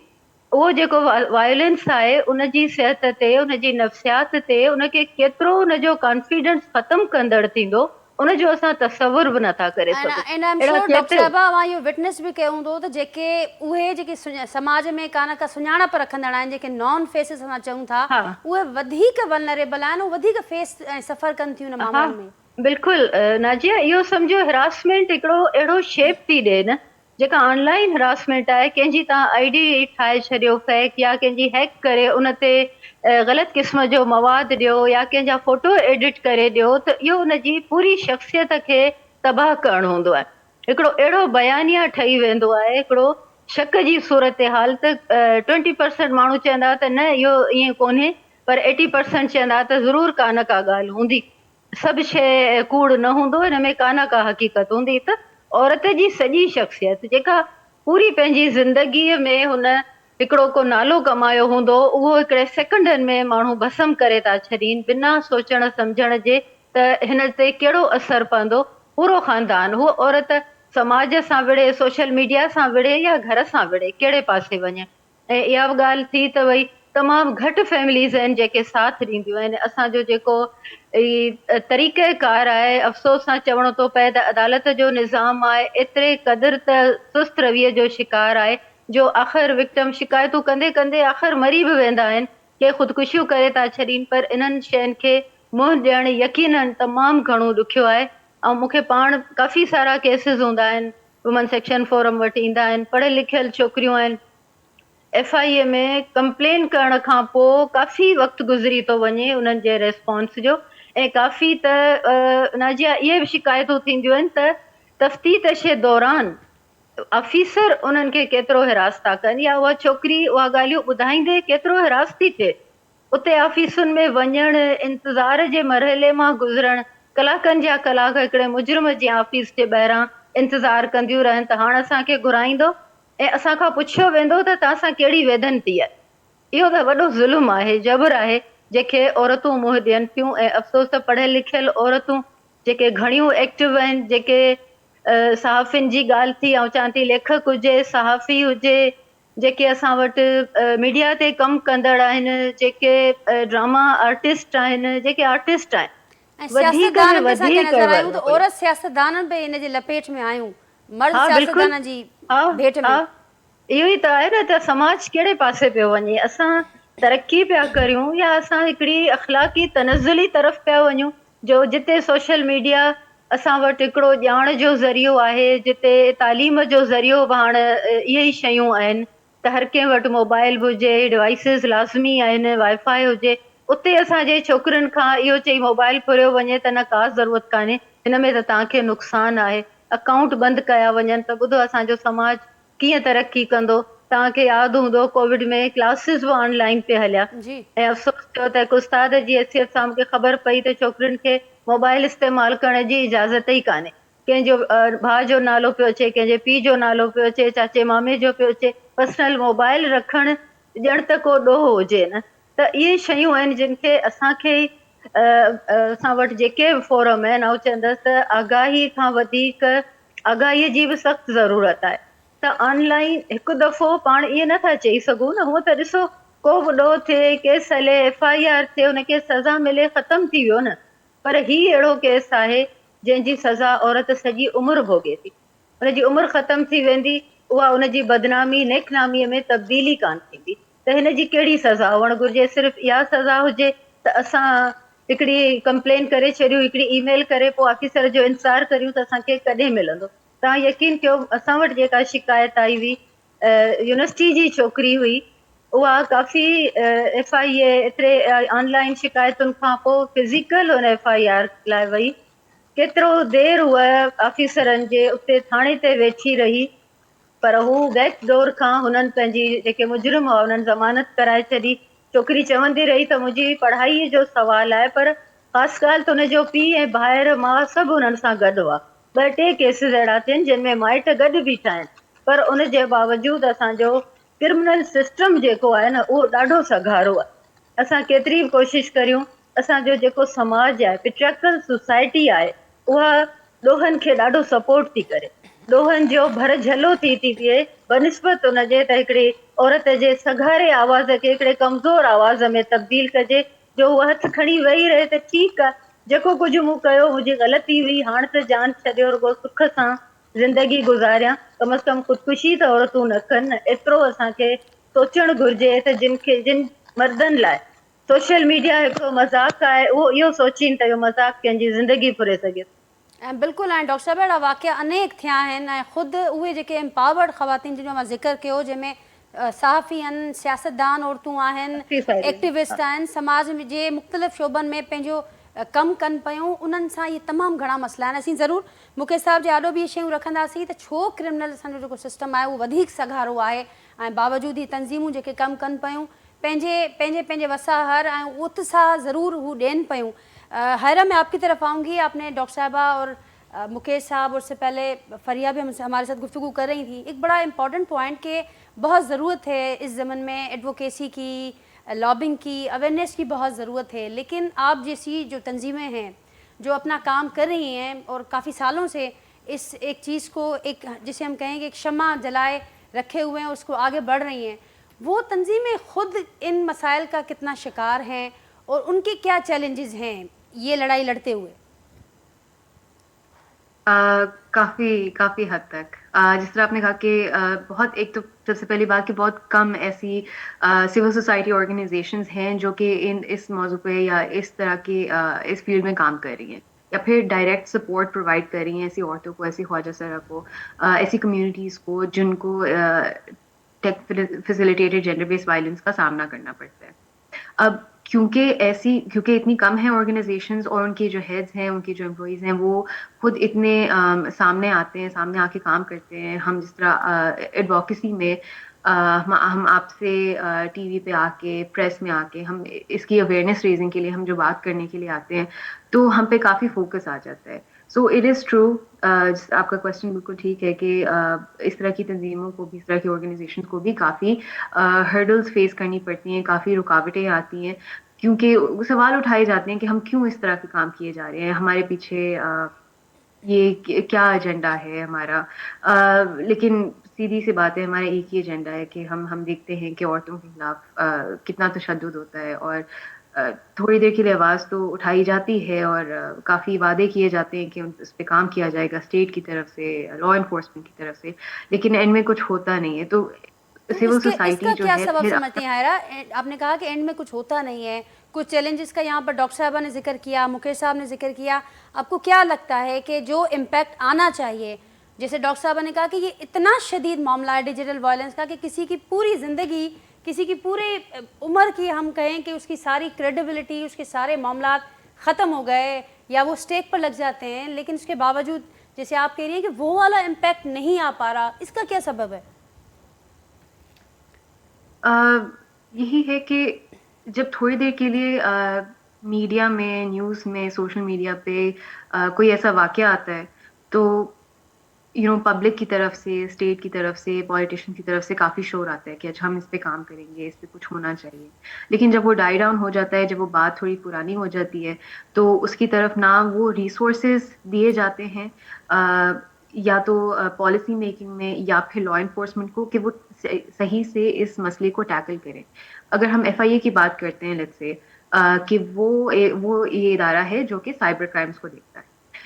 उहो जेको वायलेंस आहे उनजी सिहत ते उनजी नफ़्सियात ते उनखे केतिरो उनजो कॉन्फिडेंस ख़तमु कंदड़ थींदो उनजो असां तसवुर बि नथा करे सघूं डॉक्टर साहिबा मां इहो विटनेस बि कयो हूंदो त जेके उहे जेके समाज में कान का सुञाणप रखंदड़ आहिनि जेके नॉन फेसिस असां चऊं था उहे वधीक वल्नरेबल आहिनि उहे वधीक फेस ऐं सफ़र कनि थियूं उन मामलनि में बिल्कुलु नाजिया इहो सम्झो हिरासमेंट हिकिड़ो अहिड़ो शेप थी ॾिए न जेका ऑनलाइन हिरासमेंट आहे कंहिंजी तव्हां आईडी ठाहे छॾियो फेक या कंहिंजी हैक करे उन ते ग़लति क़िस्म जो मवाद ॾियो या कंहिंजा फोटो एडिट करे ॾियो त इहो उनजी पूरी शख़्सियत खे तबाह करणु हूंदो आहे हिकिड़ो अहिड़ो बयानिया ठही वेंदो आहे हिकिड़ो शक जी सूरत हाल त 20% माण्हू चवंदा त न इहो ईअं कोन्हे पर 80% चवंदा त ज़रूरु का न का ॻाल्हि हूंदी सभु शइ कूड़ न हूंदो हिन में का न का हक़ीक़त हूंदी त औरत जी सॼी शख़्सियत जेका पूरी पंहिंजी ज़िंदगीअ में हुन हिकिड़ो को नालो कमायो हूंदो उहो हिकिड़े सेकंडनि में माण्हू भस्म करे था छॾीनि बिना सोचण सम्झण जे त हिन ते कहिड़ो असरु पवंदो पूरो ख़ानदान उहो औरत समाज सां विढ़े सोशल मीडिया सां विढ़े या घर सां विढ़े कहिड़े पासे वञे ऐं इहा बि ॻाल्हि थी त भई तमामु घटि फैमिलीज़ आहिनि जेके साथ ॾींदियूं आहिनि असांजो जेको तरीक़ेकार आहे अफ़सोस सां चवणो थो पए त अदालत जो निज़ाम आहे एतिरे क़दुरु त सुस्त रवीअ जो शिकार आहे जो आख़िर विक्टिम शिकायतूं कंदे कंदे आख़िर मरी बि वेंदा आहिनि के ख़ुदकुशियूं करे था छॾीनि पर इन्हनि शयुनि खे मुंहुं ॾियणु यकीननि तमामु घणो ॾुखियो आहे ऐं मूंखे पाण काफ़ी सारा केसिस हूंदा आहिनि वुमन सेक्शन फोरम वटि ईंदा आहिनि पढ़ियल लिखियल छोकिरियूं आहिनि FIA में कंप्लेन करण खां पोइ काफ़ी वक़्तु गुज़री थो वञे उन्हनि जे रेस्पॉन्स जो ऐं काफ़ी त नाजिया इहे बि शिकायतूं थींदियूं आहिनि त तफ़्तीश जे दौरान ऑफिसर उन्हनि खे केतिरो हिरास था कनि या उहा छोकिरी उहा ॻाल्हियूं ॿुधाईंदे केतिरो हिरास थी थिए उते ऑफिसुनि में वञणु इंतज़ार जे मरहले मां गुज़रणु कलाकनि जा कलाक हिकिड़े मुजरिम जे ऑफिस जे ॿाहिरां इंतज़ारु कंदियूं रहनि त हाणे असांखे घुराईंदो ऐं असांखां पुछियो वेंदो त तव्हां सां कहिड़ी वेदनती आहे इहो त वॾो ज़ुल्म आहे जबर आहे जेके औरतूं मुंहुं ॾियनि थियूं ऐं अफ़सोस त पढ़ियल लिखियल औरतूं जेके घणियूं एक्टिव आहिनि जेके सहाफ़ियुनि जी ॻाल्हि थी ऐं चवां थी लेखक हुजे सहाफ़ी हुजे जेके असां वटि मीडिया ते कमु कंदड़ आहिनि, जेके ड्रामा आर्टिस्ट आहिनि, जेके आर्टिस्ट आहिनि, ऐं वधीक में सियासतदान बि असांखे वधीक नज़र आहियूं त वर्णो औरत सियासतदान बि इन जे लपेट में आहियूं, मर्द हा बिल्कुलु सियासतदान जी हा भेट में। हा इहो ई त आहे न, त समाज कहिड़े पासे पियो वञे, असां तरक़ी पिया करियूं या असां हिकिड़ी अख़लाक़ी तनज़ुली तरफ़ पिया वञूं, जो जिते सोशल मीडिया असां वटि हिकिड़ो ॼाण जो ज़रियो आहे, जिते तालीम जो ज़रियो बि हाणे इहे ई शयूं आहिनि, त हर कंहिं वटि मोबाइल बि हुजे, डिवाइसिस लाज़मी आहिनि, वाईफाई हुजे, उते असांजे छोकिरियुनि खां इहो चई मोबाइल फुरियो वञे त न का ज़रूरत कान्हे, हिन में त तव्हांखे नुक़सानु आहे, अकाउंट बंदि कया वञनि त ॿुधो असांजो समाज कीअं तरक़ी कंदो। तव्हांखे यादि हूंदो कोविड में क्लासिस बि ऑनलाइन पे हलिया, जी ऐं अफ़सोस थियो त हिकु उस्ताद जी हैसियत सां मूंखे ख़बर पई त छोकिरियुनि खे मोबाइल इस्तेमालु करण जी इजाज़त ई कान्हे, कंहिंजो भाउ जो नालो पियो अचे, कंहिंजे पीउ जो नालो पियो अचे, चाचे मामे जो पियो अचे, पर्सनल मोबाइल रखणु ॼण त को ॾोहो हुजे न, त इहे शयूं आहिनि जिन खे असांखे असां वटि जेके बि फोरम आहिनि, आउं चवंदसि त आगाही खां वधीक आगाहीअ जी बि सख़्तु ज़रूरत आहे। त ऑनलाइन हिकु दफ़ो पाण इहे नथा चई सघूं न, हूअं त ॾिसो को बि ॾोह थिए, केस हले, FIR थिए, हुनखे सज़ा मिले, ख़तमु थी वियो न, पर ही अहिड़ो केस आहे जंहिंजी सज़ा औरत सॼी उमिरि भोॻे थी, हुनजी उमिरि ख़तमु थी वेंदी, उहा हुनजी बदनामी नेकनामीअ में तब्दीली कान थींदी, त हिन जी कहिड़ी सज़ा हुअणु घुरिजे? सिर्फ़ु इहा सज़ा हुजे त असां हिकिड़ी कंप्लेन करे छॾियूं, हिकिड़ी ईमेल करे पोइ ऑफिसर जो इंतज़ारु करियूं त असांखे कॾहिं मिलंदो? तव्हां यकीन कयो, असां वटि जेका शिकायत आई हुई, यूनिवर्सिटी जी छोकिरी हुई, उहा काफ़ी FIA एतिरे ऑनलाइन शिकायतुनि खां पोइ फिज़िकल हुन FIR लाइ वई, केतिरो देरि उहा ऑफिसरनि जे उते थाणे ते वेठी रही, पर हू बैक डोर खां हुननि पंहिंजी जेके मुजरिम हुआ हुननि ज़मानत कराए छॾी। छोकिरी चवंदी रही त मुंहिंजी पढ़ाईअ जो सुवालु आहे, पर ख़ासि ॻाल्हि त हुनजो पीउ ऐं भाइर माउ सभु हुननि सां गॾु हुआ, 2-3 केसिस अहिड़ा थियनि जिन में माइट गॾु बीठा आहिनि, पर उन जे बावजूदि असांजो क्रिमिनल सिस्टम जेको आहे न, उहो ॾाढो सघारो आहे। असां केतिरी बि कोशिशि करियूं, असांजो जेको समाज आहे, पेट्रियार्कल सोसाइटी आहे, उहा ॾोहनि खे ॾाढो सपोर्ट थी करे, ॾोहनि जो भर झलो थी थिए बनिस्बत हुनजे त हिकिड़ी औरत जे सघारे आवाज़ खे हिकिड़े कमज़ोर आवाज़ में तब्दील कजे, जो उहा हथु खणी वेही रहे त ठीकु आहे, जेको कुझु मूं कयो मुंहिंजी ग़लती हुई, हाणे त जान छॾियो, रुॻो सुख सां ज़िंदगी गुज़ारियां, कम अज़ कम ख़ुदकुशी त औरतूं न कनि, एतिरो असांखे सोचणु घुरिजे त जिन मर्दनि लाइ सोशल मीडिया हिकिड़ो मज़ाक़ आहे, उहो इहो सोचीनि त इहो मज़ाक़ कंहिंजी ज़िंदगी फुरे सघे। ऐं बिल्कुलु, ऐं डॉक्टर साहिब अहिड़ा वाक़िया अनेक थिया आहिनि, ऐं ख़ुदि उहे जेके एम्पावर्ड ख़वातीन जिन जो मां ज़िक्र कयो, जंहिंमें सहाफ़ी आहिनि, सियासतदान औरतूं आहिनि, एक्टिविस्ट आहिनि, समाज जे मुख़्तलिफ़ शोबनि में पंहिंजो कमु कनि पियूं, उन्हनि सां इहे तमामु घणा मसइला आहिनि। असीं ज़रूरु मुकेश साहिब जे आॾो बि इहे शयूं रखंदासीं त छो क्रिमिनल असांजो जेको सिस्टम आहे उहो वधीक सघारो आहे, ऐं बावजूदि ही तंज़ीमूं जेके कमु कनि पियूं पंहिंजे वसाहर ऐं उत्साह ज़रूरु हू ॾियनि पियूं। हैरा, मैं आपकी तरफ आऊँगी। आपने डॉक्टर साहिबा और मुकेश साहब और उससे पहले फरिया भी हमारे साथ गुफ्तगू कर रही थी, एक बड़ा इम्पॉर्टेंट पॉइंट कि बहुत ज़रूरत है इस ज़मन में एडवोकेसी की, लॉबिंग की, अवेयरनेस की बहुत ज़रूरत है, लेकिन आप जैसी जो तंजीमें हैं जो अपना काम कर रही हैं और काफ़ी सालों से इस एक चीज़ को एक जिसे हम कहेंगे एक शम्मा जलाए रखे हुए हैं, उसको आगे बढ़ रही हैं, वो तंजीमें ख़ुद इन मसाइल का कितना शिकार हैं और उनके क्या चैलेंजेस हैं ये लड़ाई लड़ते हुए? काफ़ी हद तक जिस तरह आपने कहा कि बहुत, एक तो सबसे पहली बात कि बहुत कम ऐसी सिविल सोसाइटी ऑर्गेनाइजेशंस हैं जो कि इस मौजू पे या इस तरह की इस फील्ड में काम कर रही हैं या फिर डायरेक्ट सपोर्ट प्रोवाइड कर रही हैं ऐसी औरतों को, ऐसी ख्वाजा सरा को, ऐसी कम्युनिटीज़ को जिनको tech facilitated gender based violence का सामना करना पड़ता है। अब क्योंकि इतनी कम है ऑर्गेनाइजेशंस और उनके जो हेड्स हैं, उनके जो एम्प्लॉइज हैं, वो खुद इतने सामने आते हैं, सामने आके काम करते हैं। हम जिस तरह एडवोकेसी में हम आपसे टीवी पे आके, प्रेस में आके, हम इसकी अवेयरनेस रेजिंग के लिए हम जो बात करने के लिए आते हैं, तो हम पे काफ़ी फोकस आ जाता है। सो इट इज़ ट्रू, आपका क्वेश्चन बिल्कुल ठीक है कि इस तरह की तंजीमों को भी, इस तरह की ऑर्गेनाइजेशन को भी काफ़ी हर्डल्स फेस करनी पड़ती हैं, काफ़ी रुकावटें आती हैं, क्योंकि सवाल उठाए जाते हैं कि हम क्यों इस तरह के काम किए जा रहे हैं, हमारे पीछे ये क्या एजेंडा है हमारा। लेकिन सीधी सी बात है, हमारा एक ही एजेंडा है कि हम देखते हैं कि औरतों के खिलाफ कितना तशद्दुद होता है, और थोड़ी देर के लिए आवाज़ तो उठाई जाती है, और काफ़ी वादे किए जाते हैं कि उस पे काम किया जाएगा स्टेट की तरफ से, लॉ इन्फोर्समेंट की तरफ से, लेकिन एंड में कुछ होता नहीं है। तो सिविल सोसाइटी इसका जो क्या है सबब फिर समझती हैं हायरा? आपने कहा कि एंड में कुछ होता नहीं है, कुछ चैलेंजेस का यहाँ पर डॉक्टर साहबा ने जिक्र किया, मुकेश साहब ने जिक्र किया, आपको क्या लगता है कि जो इम्पैक्ट आना चाहिए, जैसे डॉक्टर साहबा ने कहा कि ये इतना शदीद मामला है डिजिटल वायलेंस का कि किसी की पूरी ज़िंदगी, किसी की पूरी उम्र की, हम कहें कि उसकी सारी क्रेडिबिलिटी, उसके सारे मामला ख़त्म हो गए या वो स्टेक पर लग जाते हैं, लेकिन उसके बावजूद जैसे आप कह रही हैं कि वो वाला इम्पैक्ट नहीं आ पा रहा, इसका क्या सबब है? यही है कि जब थोड़ी देर के लिए मीडिया में, न्यूज़ में, सोशल मीडिया पे कोई ऐसा वाक़या आता है, तो पब्लिक की तरफ से, स्टेट की तरफ से, पॉलिटिशियन की तरफ से काफ़ी शोर आता है कि अच्छा हम इस पे काम करेंगे, इस पे कुछ होना चाहिए। लेकिन जब वो डाई डाउन हो जाता है, जब वो बात थोड़ी पुरानी हो जाती है, तो उसकी तरफ ना वो रिसोर्सेज दिए जाते हैं, या तो पॉलिसी मेकिंग में या फिर लॉ इन्फोर्समेंट को, कि वो सही से इस मसले को टैकल करें। अगर हम FIA की बात करते हैं, लेट्स से कि वो ये इदारा है जो कि साइबर क्राइम्स को देखता है,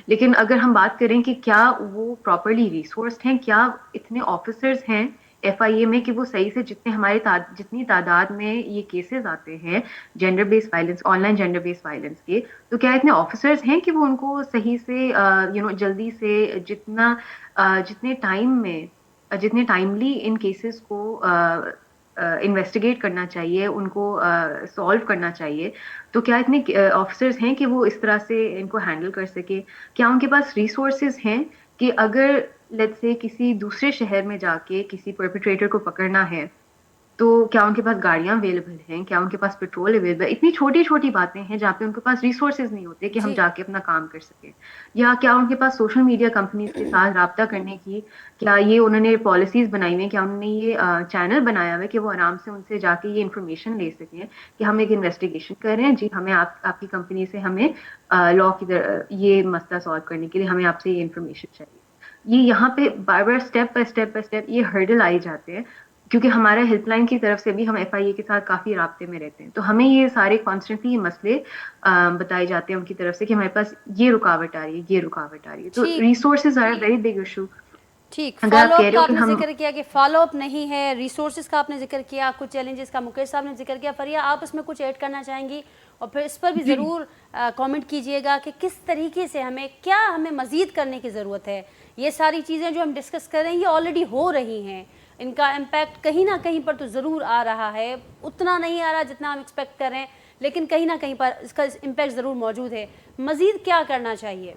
लेकिन अगर हम बात करें कि क्या वो प्रॉपरली रिसोर्स्ड हैं, क्या इतने ऑफिसर्स हैं FIA में कि वो सही से, जितनी तादाद में ये केसेस आते हैं gender based violence, online gender based violence के, तो क्या इतने ऑफिसर्स हैं कि वो उनको सही से जल्दी से, जितने टाइमली इन केसेस को इन्वेस्टिगेट करना चाहिए, उनको सॉल्व करना चाहिए, तो क्या इतने ऑफिसर्स हैं कि वो इस तरह से इनको हैंडल कर सके? क्या उनके पास रिसोर्सेज हैं कि अगर लेट्स से किसी दूसरे शहर में जाके किसी परपिट्रेटर को पकड़ना है, तो क्या उनके पास गाड़ियां अवेलेबल हैं, क्या उनके पास पेट्रोल अवेलेबल है? इतनी छोटी छोटी बातें हैं जहाँ पे उनके पास रिसोर्सेज नहीं होते कि हम जी, जाके अपना काम कर सके। या क्या उनके पास सोशल मीडिया कंपनीज के साथ राब्ता करने की, क्या ये उन्होंने पॉलिसीज बनाई हुई हैं, क्या उन्होंने ये चैनल बनाया हुआ है कि वो आराम से उनसे जाके ये इन्फॉर्मेशन ले सकें कि हम एक इन्वेस्टिगेशन कर रहे हैं जी, हमें आपकी कंपनी से हमें लॉ की ये मसला सॉल्व करने के लिए हमें आपसे ये इन्फॉर्मेशन चाहिए। ये यहाँ पे बार बार स्टेप बाय स्टेप ये हर्डल आए जाते हैं, क्योंकि हमारा हेल्पलाइन की तरफ से भी हम FIA के साथ काफ़ी राब्ते में रहते हैं, तो हमें ये सारे कॉन्स्टेंटली ये मसले बताए जाते हैं उनकी तरफ से कि हमारे पास ये रुकावट आ रही है, ये रुकावट आ रही है। तो ठीक resources are very big issue. ठीक। अगर आप फॉलो कह अप रहे का हो कि आपने हम जिक्र किया कि फॉलो अप नहीं है, रिसोर्सेज का आपने जिक्र किया, कुछ चैलेंजेस का मुकेश साहब ने जिक्र किया। फरिया, आप इसमें कुछ ऐड करना चाहेंगी? और फिर इस पर भी जी ज़रूर कमेंट कीजिएगा कि किस तरीके से हमें मज़ीद करने की ज़रूरत है। ये सारी चीज़ें जो हम डिस्कस कर रहे हैं ये ऑलरेडी हो रही हैं, इनका इम्पैक्ट कहीं ना कहीं पर तो ज़रूर आ रहा है, उतना नहीं आ रहा जितना हम एक्सपेक्ट कर रहे हैं, लेकिन कहीं ना कहीं पर इसका इम्पैक्ट ज़रूर मौजूद है। मज़ीद क्या करना चाहिए?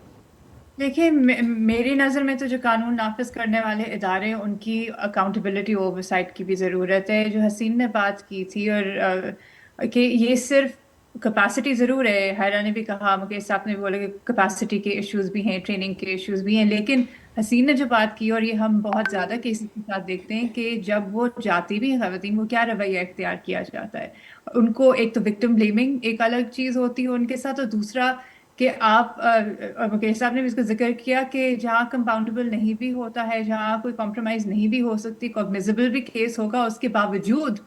देखिए, मेरी नज़र में तो जो कानून नाफिज करने वाले इदारे हैं उनकी अकाउंटेबिलिटी ओवरसाइट की भी ज़रूरत है। जो हसीन ने बात की थी, और कि ये सिर्फ कैपेसिटी ज़रूर है, हैरा ने भी कहा, मुकेश साहब ने भी बोला कि कैपेसिटी के इश्यूज भी हैं, ट्रेनिंग के इश्यूज भी हैं, लेकिन हसीन ने जो बात की, और ये हम बहुत ज़्यादा केसेस के साथ देखते हैं कि जब वो जाती भी हैं खवातीन, वो क्या रवैया इख्तियार किया जाता है उनको। एक तो विक्टिम ब्लेमिंग एक अलग चीज़ होती है उनके साथ, और दूसरा कि आप मुकेश साहब ने भी इसका जिक्र किया कि जहाँ कंपाउंडेबल नहीं भी होता है, जहाँ कोई कॉम्प्रोमाइज नहीं भी हो सकती, कॉग्निजेबल भी केस होगा, उसके बावजूद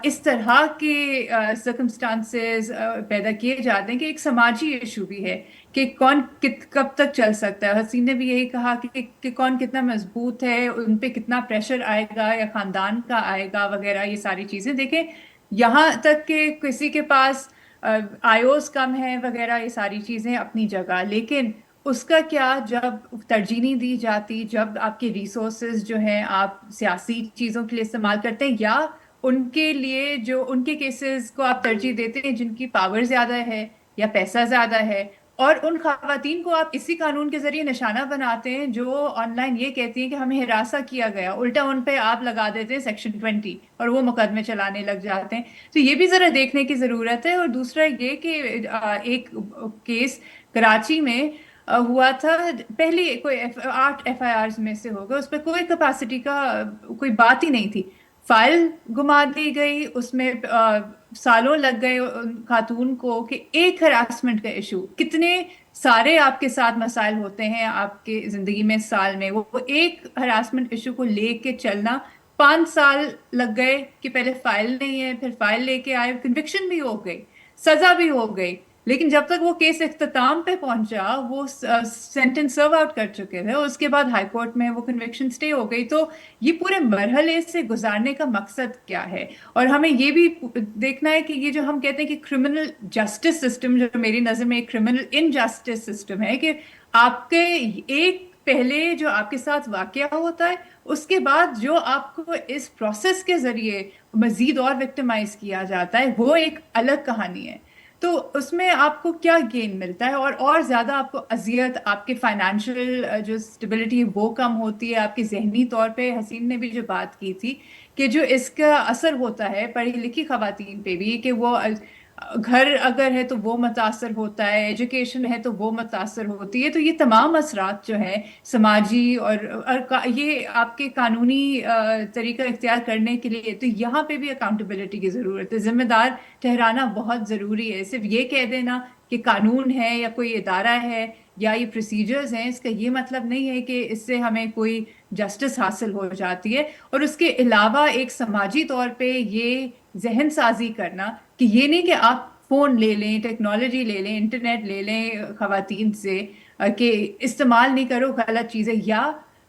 इस तरह के सर्कमस्टांसेस पैदा किए जाते हैं कि एक समाजी इशू भी है कि कौन कब तक चल सकता है। हसीन ने भी यही कहा कि कौन कितना मजबूत है, उन पे कितना प्रेशर आएगा या खानदान का आएगा वगैरह, ये सारी चीजें देखें। यहाँ तक कि किसी के पास आयोस कम है वगैरह, ये सारी चीजें अपनी जगह, लेकिन उसका क्या जब तरजीह नहीं दी जाती, जब आपके रिसोर्सेज जो हैं आप सियासी चीजों के लिए इस्तेमाल करते हैं, या उनके लिए जो उनके केसेस को आप तरजीह देते हैं जिनकी पावर ज्यादा है या पैसा ज्यादा है, और उन खवातीन को आप इसी कानून के जरिए निशाना बनाते हैं जो ऑनलाइन ये कहती हैं कि हमें हिरासा किया गया, उल्टा उन पे आप लगा देते हैं Section 20 और वो मुकदमे चलाने लग जाते हैं। तो ये भी जरा देखने की जरूरत है। और दूसरा ये कि एक केस कराची में हुआ था, पहले कोई 8 FIRs में से होगा, उस पर कोई कैपेसिटी का कोई बात ही नहीं थी। फाइल गुमा दी गई, उसमें सालों लग गए उन खातून को कि एक हरासमेंट का इशू, कितने सारे आपके साथ मसाइल होते हैं आपके जिंदगी में साल में, वो एक हरासमेंट इशू को लेके चलना 5 साल लग गए कि पहले फाइल नहीं है, फिर फाइल लेके आए, कन्विक्शन भी हो गई, सजा भी हो गई, लेकिन जब तक वो केस इख्तिताम पे पहुंचा, वो सेंटेंस सर्व आउट कर चुके थे, उसके बाद हाई कोर्ट में वो कन्विक्शन स्टे हो गई। तो ये पूरे मरहले से गुजारने का मकसद क्या है? और हमें ये भी देखना है कि ये जो हम कहते हैं कि क्रिमिनल जस्टिस सिस्टम, जो मेरी नज़र में एक क्रिमिनल इनजस्टिस सिस्टम है, कि आपके एक पहले जो आपके साथ वाकया होता है, उसके बाद जो आपको इस प्रोसेस के जरिए मजीद और विक्टिमाइज किया जाता है, वो एक अलग कहानी है। तो उसमें आपको क्या गेन मिलता है? और ज्यादा आपको अजियत, आपके फाइनेंशियल जो स्टेबिलिटी है वो कम होती है, आपके जहनी तौर पे हसीन ने भी जो बात की थी कि जो इसका असर होता है पढ़ी लिखी खवातीन पे भी, कि वो घर अगर है तो वो मुतासर होता है, एजुकेशन है तो वो मुतासर होती है। तो ये तमाम असरात जो है समाजी ये आपके कानूनी तरीका इख्तियार करने के लिए, तो यहाँ पे भी अकाउंटेबिलिटी की ज़रूरत है, जिम्मेदार ठहराना बहुत ज़रूरी है। सिर्फ ये कह देना कि कानून है या कोई इदारा है या ये प्रोसीजर्स हैं, इसका ये मतलब नहीं है कि इससे हमें कोई जस्टिस हासिल हो जाती है। और उसके अलावा एक समाजी तौर पे ये जहन साजी करना कि ये नहीं कि आप फोन ले लें, टेक्नोलॉजी ले लें, इंटरनेट ले लें खवातीन से, कि इस्तेमाल नहीं करो गलत चीज़ें, या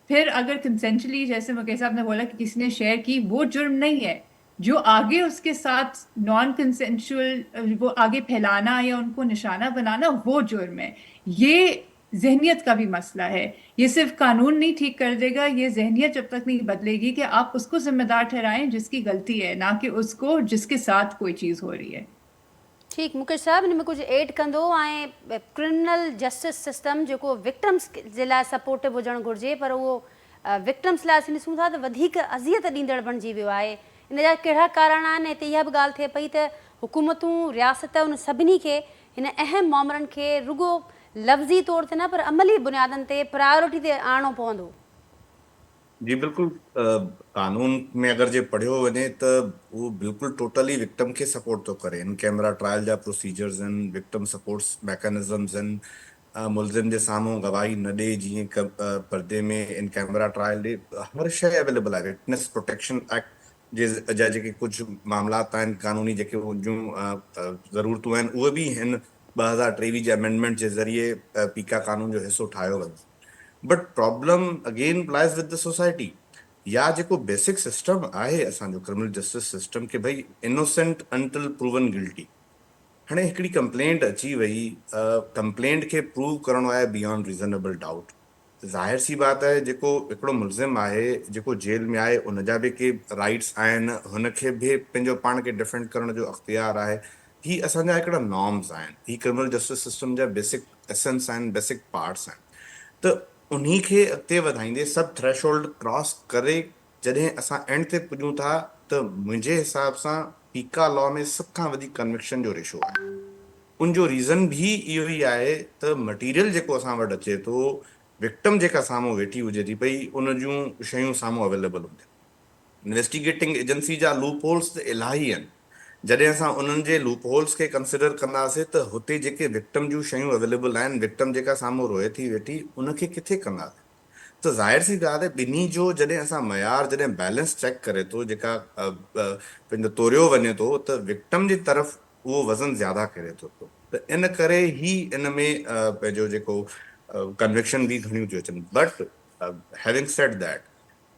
फिर अगर कंसेंशली जैसे मुकेश साहब ने बोला कि किसी ने शेयर की, वो जुर्म नहीं है। जो आगे उसके साथ नॉन कंसेंशुअल वो आगे फैलाना या उनको निशाना बनाना, वो जुर्म है। ये जहनियत का भी मसला है, ये सिर्फ कानून नहीं ठीक कर देगा, ये जहनियत जब तक नहीं बदलेगी कि आप उसको जिम्मेदार ठहराएं जिसकी गलती है, ना कि उसको जिसके साथ कोई चीज़ हो रही है। ठीक, मुकेश साहब हिन में कुछ ऐड कंदो ऐं क्रिमिनल जस्टिस सिस्टम जेको विक्टिम्स जे लाइ सपोर्टिव हुजणु घुरिजे, पर उहो विक्टिम्स लाइ असीं ॾिसूं था त वधीक अज़ियत ॾींदड़ बणिजी वियो आहे। इन जा कहिड़ा कारण आहिनि? हिते इहा बि ॻाल्हि थिए पई त हुकूमतूं रियासत उन सभिनी खे हिन अहम मामलनि खे रुगो लफ़्ज़ी तौर ते न पर अमली बुनियादनि ते प्रायोरिटी ते आणणो पवंदो। जी बिल्कुलु, कानून में अगरि जे पढ़ियो वञे त उहो बिल्कुलु टोटली विक्टिम खे सपोर्ट थो करे। इन कैमरा ट्रायल जा प्रोसीजर्स आहिनि, विक्टिम सपोर्ट्स मैकेनिज़म्स आहिनि, मुलज़िम जे साम्हूं गवाही न ॾे, जीअं पर्दे में इन कैमरा ट्रायल ॾे, हर शइ अवेलेबल आहे। विटनेस प्रोटेक्शन एक्ट जा जेके कुझु मामलात आहिनि कानूनी, जेके जूं ज़रूरतूं आहिनि, उहे बि हिन 2023 जे अमेंडमेंट जे ज़रिए पीका कानून जो हिसो ठाहियो वियो। बट प्रॉब्लम अगेन लाइज विद द सोसाइटी, या जेको बेसिक सिस्टम आहे असांजो क्रिमिनल जस्टिस सिस्टम, के भाई इनोसेंट अंटिल प्रूवन गिल्टी। हाणे हिकिड़ी कंप्लेंट अची वई, कंप्लेंट खे प्रूव करणो आहे बियॉन्ड रीज़नेबल डाउट। ज़ाहिर सी बात आहे, जेको हिकिड़ो मुलज़िम आहे जेको जेल में आहे, उन जा बि के राइट्स आहिनि, हुनखे बि पंहिंजो पाण खे डिफेंड करण जो अख्तियार आहे। ही असांजा हिकिड़ा नॉर्म्स आहिनि, ही क्रिमिनल जस्टिस सिस्टम जा बेसिक एसेंस आहिनि, बेसिक पार्ट्स आहिनि। त उन्ही खे अॻिते वधाईंदे सभु थ्रेशोल्ड क्रॉस करे जॾहिं असां एंड ते पुॼूं था, त मुंहिंजे हिसाब सां पीका लॉ में सभ खां वधीक कन्विक्शन जो रेशो आहे। उनजो रीज़न भी इहो ई आहे त मटीरियल जेको असां वटि अचे थो, विक्टिम जेका साम्हूं वेठी हुजे थी पई, उन जूं शयूं साम्हूं अवेलेबल हूंदियूं। इन्वेस्टिगेटिंग एजेंसी जा लूप होल्स त इलाही आहिनि। जॾहिं असां उन्हनि जे लूप होल्स खे कंसिडर कंदासीं त हुते जेके विक्टिम जूं शयूं अवेलेबल आहिनि, विक्टिम जेका साम्हूं रोए थी वेठी, उनखे किथे कंदासीं? त ज़ाहिर सी ॻाल्हि आहे, ॿिन्ही जो जॾहिं असां मयार जॾहिं बैलेंस चेक करे थो, जेका पंहिंजो तोरियो वञे थो, त विक्टिम जी तरफ़ उहो वज़न ज़्यादा करे थो। त इन करे ई इन में पंहिंजो जेको कन्विक्शन बि घणियूं थियूं अचनि। बट हैविंग सेड दैट,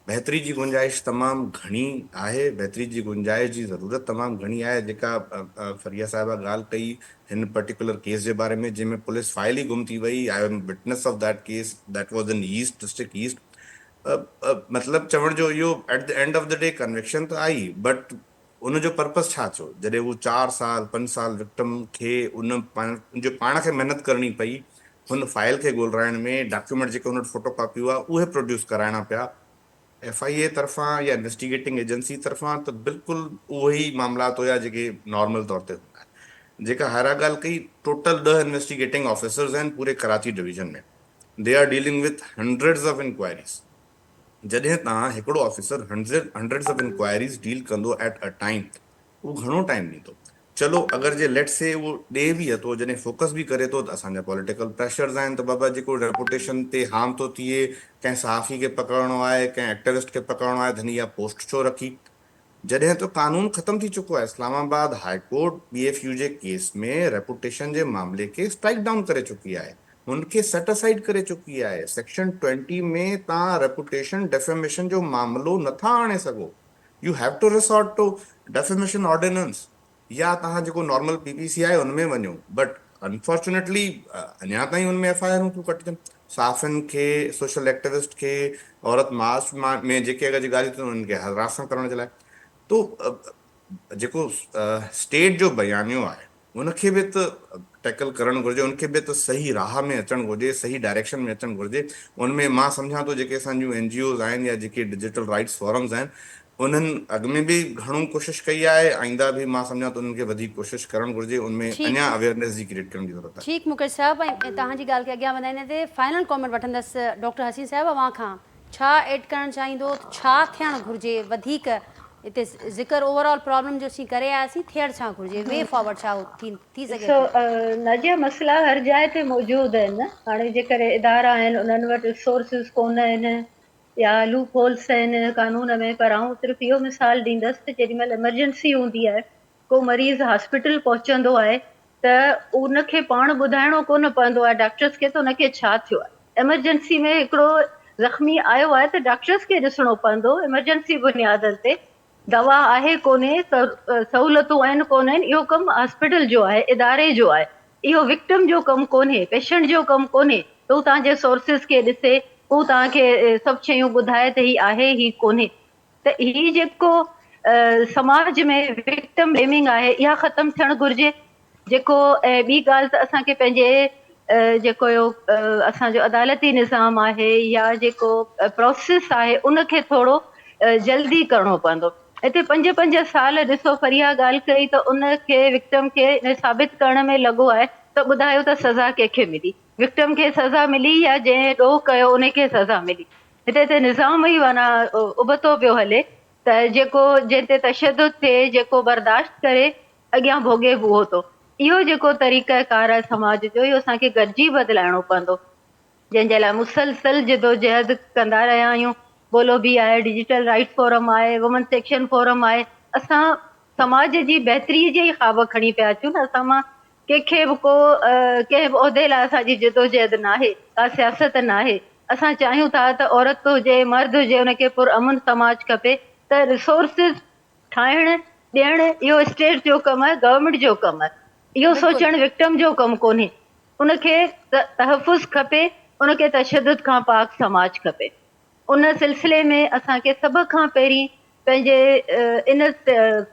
बहितरी जी गुंजाइश तमामु घणी आहे, बहितरी जी गुंजाइश जी ज़रूरत तमामु घणी आहे। जेका फरिया साहिबा ॻाल्हि कई हिन पर्टिकुलर केस जे बारे में, जंहिंमें पुलिस फाइल ई गुम थी वई, I am witness of that case, that was in east district east. मतिलबु चवण जो इहो, at the end of the day conviction त आई, बट उनजो पर्पस छा थियो? जॾहिं उहो 4 साल 5 साल विक्टिम खे उन जो पाण खे महिनत करणी पई, हुन फाइल खे ॻोल्हाइण में, डॉक्यूमेंट जेके हुन वटि फोटो कॉपी हुआ उहे प्रोड्यूस कराइणा पिया FIA तरफ़ां या इन्वेस्टिगेटिंग एजेंसी तरफ़ां, त बिल्कुलु उहो ई मामलात हुया जेके नॉर्मल तौर ते हूंदा आहिनि। जेका हायरा ॻाल्हि कई, टोटल 10 इन्वेस्टिगेटिंग ऑफिसर्स आहिनि पूरे कराची डिवीजन में। They are dealing with hundreds of inquiries. जॾहिं तव्हां हिकिड़ो officer hundreds of inquiries deal कंदो एट अ टाइम, उहो घणो टाइम ॾींदो? चलो अगरि जे लेट से उहो ॾे बि थो, जॾहिं फोकस बि करे थो, त असांजा पॉलिटिकल प्रेशर्स आहिनि, त बाबा जेको रेपुटेशन ते हार्म थो थिए, कंहिं सहाफ़ी खे पकड़णो आहे, कंहिं एक्टिविस्ट खे पकड़णो आहे, धनी इहा पोस्ट छो रखी? जॾहिं त कानून ख़तम थी चुको आहे, इस्लामाबाद हाई कोर्ट BFU जे केस में रेपुटेशन जे मामले खे स्ट्राइक डाउन करे चुकी आहे, हुनखे सेट असाइड करे चुकी आहे। सेक्शन 20 में तव्हां रेपुटेशन डेफेमेशन जो मामलो नथा आणे सघो। You have to resort to defamation ordinance, या तव्हां जेको नॉर्मल PPC आहे उनमें वञो। बट अनफॉर्चुनेटली अञा ताईं उनमें FIR थियूं कटजनि, साफ़िन खे, सोशल एक्टिविस्ट खे, औरत मार्च में जेके अगरि ॻाल्हियूं थियूं उन्हनि खे हरास करण जे लाइ। तो जेको स्टेट जो बयानियो आहे उनखे बि त टैकल करणु घुरिजे, उनखे बि त सही राह में अचणु घुरिजे, सही डायरेक्शन में अचणु घुरिजे। उनमें मां सम्झां थो जेके असांजूं NGOs आहिनि या जेके डिजिटल राइट्स फोरम्स आहिनि, उन्हनि अॻु में बि घणो कोशिशि कई आहे, आईंदा बि मां सम्झां थो उन्हनि खे वधीक कोशिशि करणु घुरिजे, उनमें अञा ठीकु अवेयरनेस जी क्रिएट करण जी ज़रूरत आहे। ठीकु मुकेश साहिबु, ऐं तव्हांजी ॻाल्हि खे अॻियां वधाईंदे ते फाइनल कॉमेंट वठंदसि डॉक्टर हसीन साहिबु अव्हां खां। छा एड करणु चाहींदो, छा थियणु घुरिजे वधीक? हिते ज़िक्र ओवरऑल प्रॉब्लम जो असीं करे आयासीं, थियणु छा घुरिजे, वे फॉरवर्ड छा थी सघे ॾिसो, थो? नाज़िया मसइला हर जाइ ते मौजूदु आहिनि। हाणे जेकॾहिं इदारा आहिनि उन्हनि वटि रिसोर्सिस कोन आहिनि या लूप होल्स आहिनि कानून में, पर आउं सिर्फ़ु इहो मिसाल ॾींदसि त जेॾीमहिल एमरजेंसी हूंदी आहे, को मरीज़ हॉस्पिटल पहुचंदो आहे त उनखे पाण ॿुधाइणो कोन पवंदो आहे डॉक्टर्स खे त उनखे छा थियो आहे। एमरजेंसी में हिकिड़ो ज़ख़्मी आयो आहे त डॉक्टर्स खे ॾिसणो पवंदो एमरजेंसी बुनियादनि ते, दवा आहे कोन्हे, सहूलियतूं आहिनि कोन आहिनि, इहो कमु हॉस्पिटल जो आहे, इदारे जो आहे। इहो विक्टिम जो कमु कोन्हे, पेशेंट जो कमु कोन्हे। हू तव्हांजे सोर्सिस खे ॾिसे, हू तव्हांखे सभु शयूं ॿुधाए त ही आहे ही कोन्हे। त ही जेको समाज में विक्टिम ब्लेमिंग आहे, इहा ख़तमु थियणु घुरिजे। जेको ॿी ॻाल्हि त असांखे पंहिंजे जेको असांजो अदालती निज़ाम आहे या जेको प्रोसेस आहे उनखे थोरो जल्दी करिणो पवंदो। हिते 5-5 साल ॾिसो फरिया ॻाल्हि कई त उनखे विक्टिम खे साबित करण में लॻो आहे त ॿुधायो त सज़ा कंहिंखे मिली, विक्टिम खे सज़ा मिली या जंहिं ॾोह कयो उनखे सज़ा मिली? हिते त निज़ाम ई माना उबतो पियो हले त जेको जंहिं ते तशदुद थिए, जेको बर्दाश्त करे अॻियां भोॻे उहो थो। इहो जेको तरीक़ाकार आहे समाज जो, इहो असांखे गॾिजी बदिलाइणो पवंदो, जंहिंजे लाइ मुसलसल जिदोजहद कंदा रहिया आहियूं। बोलो बि आहे, डिजिटल राइट फोरम आहे, वुमन सेक्शन फोरम आहे। असां समाज जी बहितरी जे ई ख़्वाब खणी पिया अचूं न। असां मां कंहिंखे बि कंहिं बि उहिदे लाइ असांजी जिदोजहद न आहे, का सियासत न आहे। असां चाहियूं था त औरत हुजे, मर्द हुजे, उनखे पुरअमन समाज खपे। त रिसोर्सिस ठाहिण ॾियण इहो स्टेट जो कमु आहे, गवर्नमेंट जो कमु आहे। इहो सोचणु विक्टिम जो कमु कोन्हे। उनखे तहफ़ुज़ खपे, उनखे तशदुद खां पाक समाज खपे। उन सिलसिले में असांखे सभ खां पहिरीं पंहिंजे इन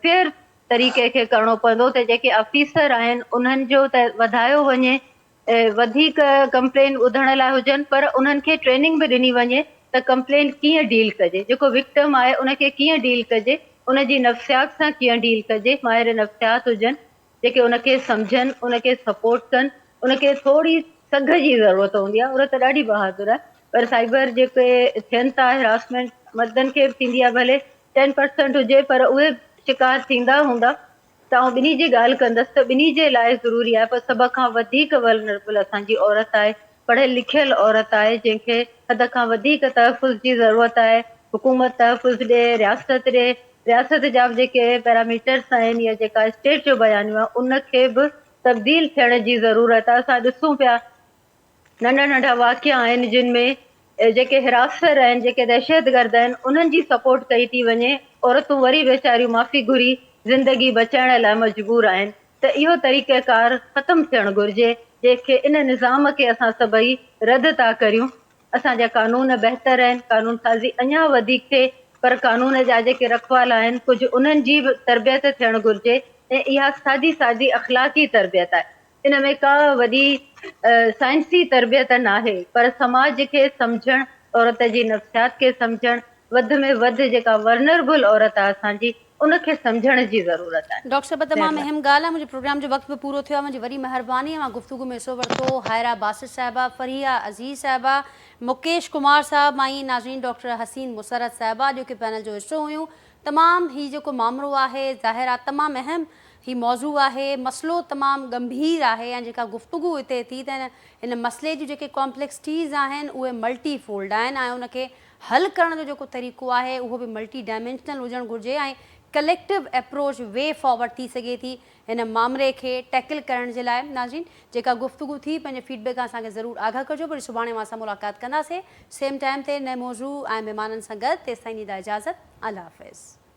फेयर तरीक़े खे करिणो पवंदो त जेके ऑफिसर आहिनि उन्हनि जो त वधायो वञे, वधीक कंप्लेन ॿुधण लाइ हुजनि, पर उन्हनि खे ट्रेनिंग बि ॾिनी वञे त कंप्लेन कीअं डील कजे, जेको विक्टिम आहे उनखे कीअं डील कजे, उनजी नफ़्सियात सां कीअं डील कजे। माहिर नफ़्सियात हुजनि जेके उनखे सम्झनि, उनखे सपोर्ट कनि। उनखे थोरी सघ जी ज़रूरत हूंदी आहे, उहा त ॾाढी बहादुर आहे, पर साइबर जेके थियनि था हिरासमेंट, मर्दनि खे बि थींदी आहे, भले 10% हुजे, पर उहे शिकार थींदा हूंदा। त आउं ॿिन्ही जी ॻाल्हि कंदसि त ॿिन्ही जे लाइ ज़रूरी आहे, पर सभ खां वधीक वल्नरेबल असांजी औरत आहे, पढ़ियल लिखियल औरत आहे, जंहिंखे हद खां वधीक तहफ़ुज़ जी ज़रूरत आहे। हुकूमत तहफ़ुज़ ॾे, रियासत ॾे, रियासत जा बि जेके पैरामीटर्स आहिनि या जेका स्टेट जो बयानियो आहे उनखे बि तब्दील थियण जी ज़रूरत आहे। असां ॾिसूं पिया नंढा नंढा वाक़िया आहिनि जिन में जेके हिरासर आहिनि, जेके दहशतगर्द आहिनि, उन्हनि जी सपोर्ट कई थी वञे। औरतूं वरी वेचारियूं माफ़ी घुरी ज़िंदगी बचाइण लाइ मजबूर आहिनि। त इहो तरीक़ेकार ख़तमु थियणु घुरिजे, जंहिंखे इन निज़ाम खे असां सभई रद्द था करियूं। असांजा कानून बहितर आहिनि, कानून साज़ी अञा वधीक थिए, पर कानून जा जेके रखवाला आहिनि कुझु उन्हनि जी बि तरबियत थियणु घुरिजे। ऐं इहा सादी अख़लाक़ी तरबियत आहे, इन में का वॾी साइंसी तरबियत न आहे, पर समाज खे सम्झणु, औरत जी नफ़्सियात खे सम्झणु, वधि में वधि जेका वर्नरेबल औरत आहे असांजी, उनखे सम्झण जी ज़रूरत आहे। डॉक्टर साहब तमामु अहम ॻाल्हि आहे। मुंहिंजे प्रोग्राम जो वक़्तु बि पूरो थियो आहे। मुंहिंजी वॾी महिरबानी आहे। मां गुफ़्तगू में हिसो वरितो। हायरा बासित साहिबा, फरिया अज़ीज़ साहिबा, मुकेश कुमार साहिबु, मां नाज़रीन डॉक्टर हसीन मुसरत साहिबा जेके पैनल जो हिसो हुयूं। तमामु हीउ जेको मामिलो आहे ज़ाहिर आहे तमामु अहम ही मौज़ू आहे, मसइलो तमामु गंभीर आहे ऐं जेका गुफ़्तगू हिते थी त हिन मसइले जी जेके कॉम्प्लेक्सिटीज़ आहिनि उहे मल्टी फोल्ड आहिनि ऐं उनखे हल करण जो जेको तरीक़ो आहे उहो बि मल्टी डायमेंशनल हुजणु घुरिजे ऐं कलेक्टिव अप्रोच वे फॉरवर्ड थी सघे थी हिन मामले खे टैकल करण जे लाइ। नाज़रीन जेका गुफ़्तगू थी पंहिंजे फीडबैक असांखे ज़रूरु आगाह कजो। वरी सुभाणे मां असां मुलाक़ात कंदासीं सेम टाइम ते नए मौज़ू ऐं महिमाननि सां गॾु। तेसिताईं ॾींदा इजाज़त। अल्लाह हाफ़िज़।